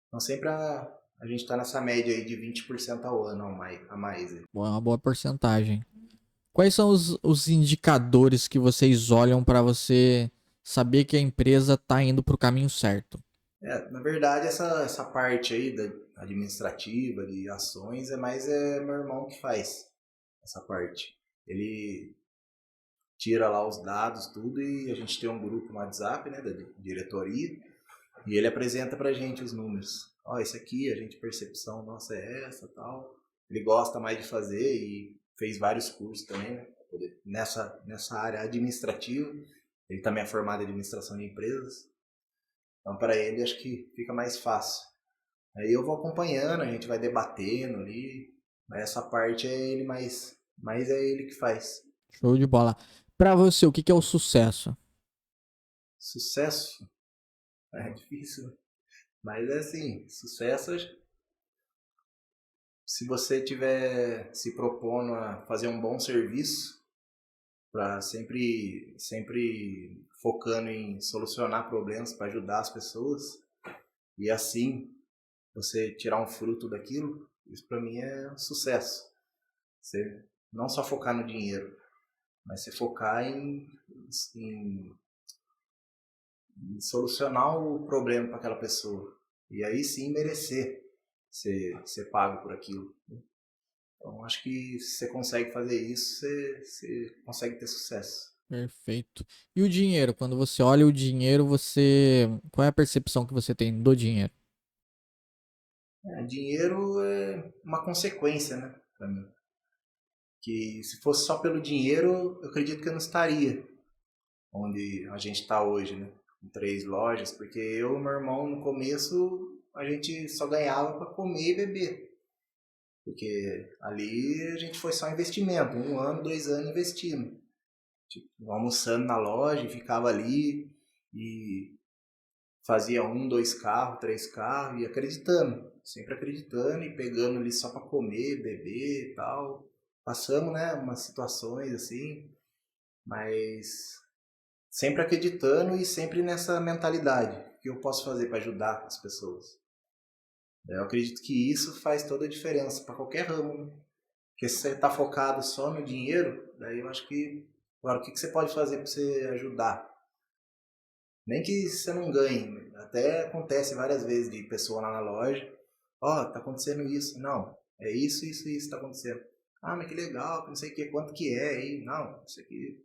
Então sempre a gente está nessa média aí de 20% ao ano a mais. É uma boa porcentagem. Quais são os indicadores que vocês olham para você saber que a empresa está indo para o caminho certo? Na verdade, essa parte aí da administrativa, de ações, é meu irmão que faz essa parte. Ele tira lá os dados, tudo, e a gente tem um grupo no WhatsApp, né, da diretoria, e ele apresenta pra gente os números. Ó, esse aqui, a gente, percepção nossa é essa, tal. Ele gosta mais de fazer e fez vários cursos também, né, nessa área administrativa. Ele também é formado em administração de empresas. Então, para ele, acho que fica mais fácil. Aí eu vou acompanhando, a gente vai debatendo ali. Mas essa parte é ele mais é ele que faz. Show de bola. Para você, o que é o sucesso? Sucesso? É difícil. Mas é assim, sucesso, se você tiver se propondo a fazer um bom serviço, para sempre focando em solucionar problemas para ajudar as pessoas, e assim você tirar um fruto daquilo, isso para mim é um sucesso. Você não só focar no dinheiro, mas você focar em solucionar o problema para aquela pessoa. E aí sim merecer ser pago por aquilo. Então acho que se você consegue fazer isso, você consegue ter sucesso. Perfeito. E o dinheiro? Quando você olha o dinheiro, qual é a percepção que você tem do dinheiro? Dinheiro é uma consequência, né, para mim. Que se fosse só pelo dinheiro, eu acredito que eu não estaria onde a gente está hoje, né? Com 3 lojas, porque eu e meu irmão no começo a gente só ganhava para comer e beber. Porque ali a gente foi só investimento, 1 ano, 2 anos investindo. Tipo, almoçando na loja e ficava ali e fazia 1, 2 carros, 3 carros e acreditando, sempre acreditando e pegando ali só para comer, beber e tal. Passamos, né, umas situações assim, mas sempre acreditando e sempre nessa mentalidade. O que eu posso fazer para ajudar as pessoas? Eu acredito que isso faz toda a diferença para qualquer ramo, né? Porque se você está focado só no dinheiro, daí eu acho que, agora, o que você pode fazer para você ajudar? Nem que você não ganhe, até acontece várias vezes de pessoa lá na loja, ó, tá acontecendo isso, não, é isso, isso, isso tá acontecendo. Ah, mas que legal, não sei o que, quanto que é aí, não, isso aqui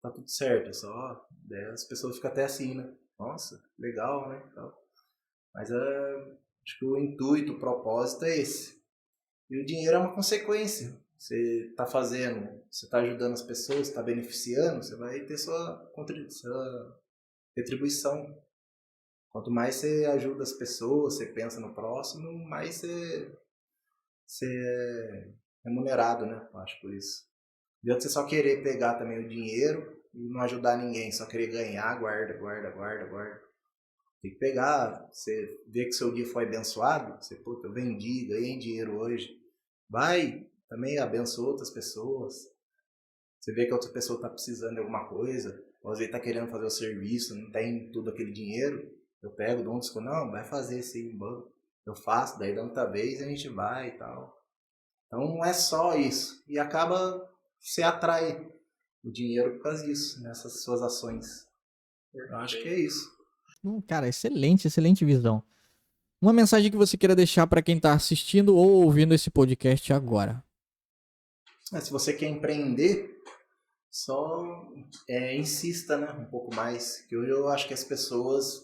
tá tudo certo, é só, daí as pessoas ficam até assim, né, nossa, legal, né, mas acho que o intuito, o propósito é esse. E o dinheiro é uma consequência. Você está fazendo, você está ajudando as pessoas, está beneficiando, você vai ter sua retribuição. Quanto mais você ajuda as pessoas, você pensa no próximo, mais você é remunerado, né? Eu acho por isso. Não adianta você só querer pegar também o dinheiro e não ajudar ninguém, só querer ganhar, guarda, guarda, guarda, guarda. Tem que pegar, você vê que seu dia foi abençoado, você, puta, eu vendi, ganhei dinheiro hoje. Vai, também abençoa outras pessoas. Você vê que a outra pessoa está precisando de alguma coisa, ou às vezes está querendo fazer o serviço, não tem tudo aquele dinheiro, eu pego, dou um desconto, não, vai fazer sim, eu faço, daí da outra vez a gente vai e tal. Então não é só isso. E acaba, você atrai o dinheiro por causa disso, nessas suas ações. Eu acho que é isso. Cara, excelente, excelente visão. Uma mensagem que você queira deixar para quem tá assistindo ou ouvindo esse podcast agora. Se você quer empreender, só insista, né, um pouco mais. Que hoje eu acho que as pessoas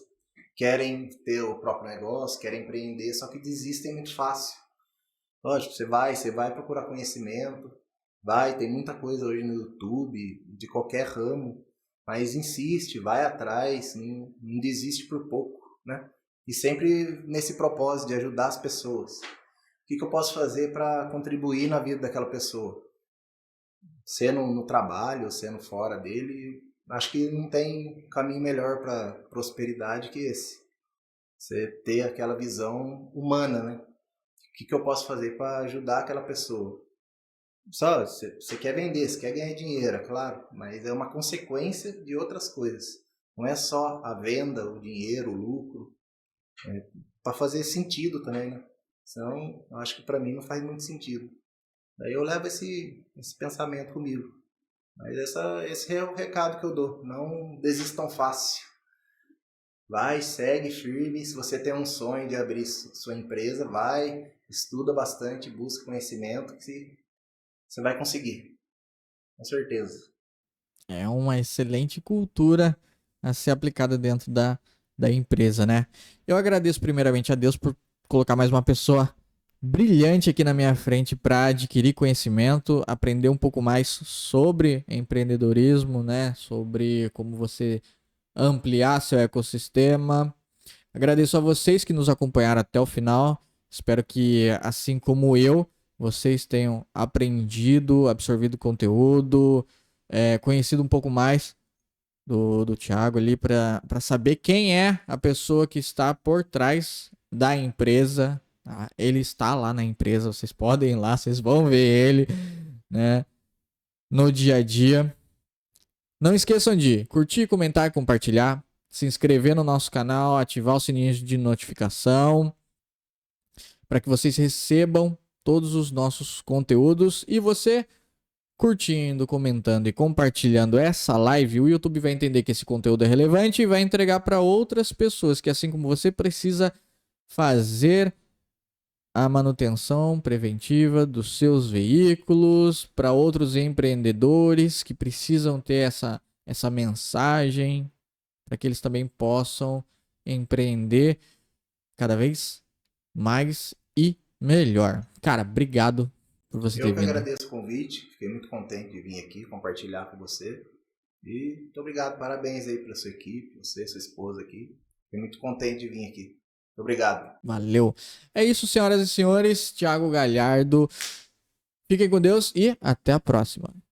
querem ter o próprio negócio, querem empreender, só que desistem muito fácil. Lógico, você vai procurar conhecimento, tem muita coisa hoje no YouTube, de qualquer ramo, mas insiste, vai atrás, não desiste por pouco, né? E sempre nesse propósito de ajudar as pessoas. O que eu posso fazer para contribuir na vida daquela pessoa? Sendo no trabalho, sendo fora dele, acho que não tem caminho melhor para prosperidade que esse. Você ter aquela visão humana, né? O que eu posso fazer para ajudar aquela pessoa? Só, você quer vender, você quer ganhar dinheiro, é claro, mas é uma consequência de outras coisas. Não é só a venda, o dinheiro, o lucro, para fazer sentido também, né? Senão, eu acho que para mim não faz muito sentido. Daí eu levo esse pensamento comigo. Mas esse é o recado que eu dou. Não desistam fácil. Vai, segue firme. Se você tem um sonho de abrir sua empresa, vai, estuda bastante, busca conhecimento, que você vai conseguir. Com certeza. É uma excelente cultura a ser aplicada dentro da empresa, né? Eu agradeço primeiramente a Deus por colocar mais uma pessoa brilhante aqui na minha frente para adquirir conhecimento, aprender um pouco mais sobre empreendedorismo, né? Sobre como você ampliar seu ecossistema. Agradeço a vocês que nos acompanharam até o final. Espero que, assim como eu, vocês tenham aprendido, absorvido conteúdo, conhecido um pouco mais do Thiago ali para saber quem é a pessoa que está por trás da empresa. Tá? Ele está lá na empresa, vocês podem ir lá, vocês vão ver ele, né, no dia a dia. Não esqueçam de curtir, comentar e compartilhar, se inscrever no nosso canal, ativar o sininho de notificação para que vocês recebam todos os nossos conteúdos. E você curtindo, comentando e compartilhando essa live, o YouTube vai entender que esse conteúdo é relevante e vai entregar para outras pessoas que, assim como você, precisa fazer a manutenção preventiva dos seus veículos, para outros empreendedores que precisam ter essa mensagem, para que eles também possam empreender cada vez mais e melhor. Cara, obrigado por você ter Eu que vindo. agradeço o convite, fiquei muito contente de vir aqui compartilhar com você. E muito obrigado, parabéns aí pela sua equipe, você, sua esposa aqui. Fiquei muito contente de vir aqui. Obrigado. Valeu. É isso, senhoras e senhores. Thiago Galhardo. Fiquem com Deus e até a próxima.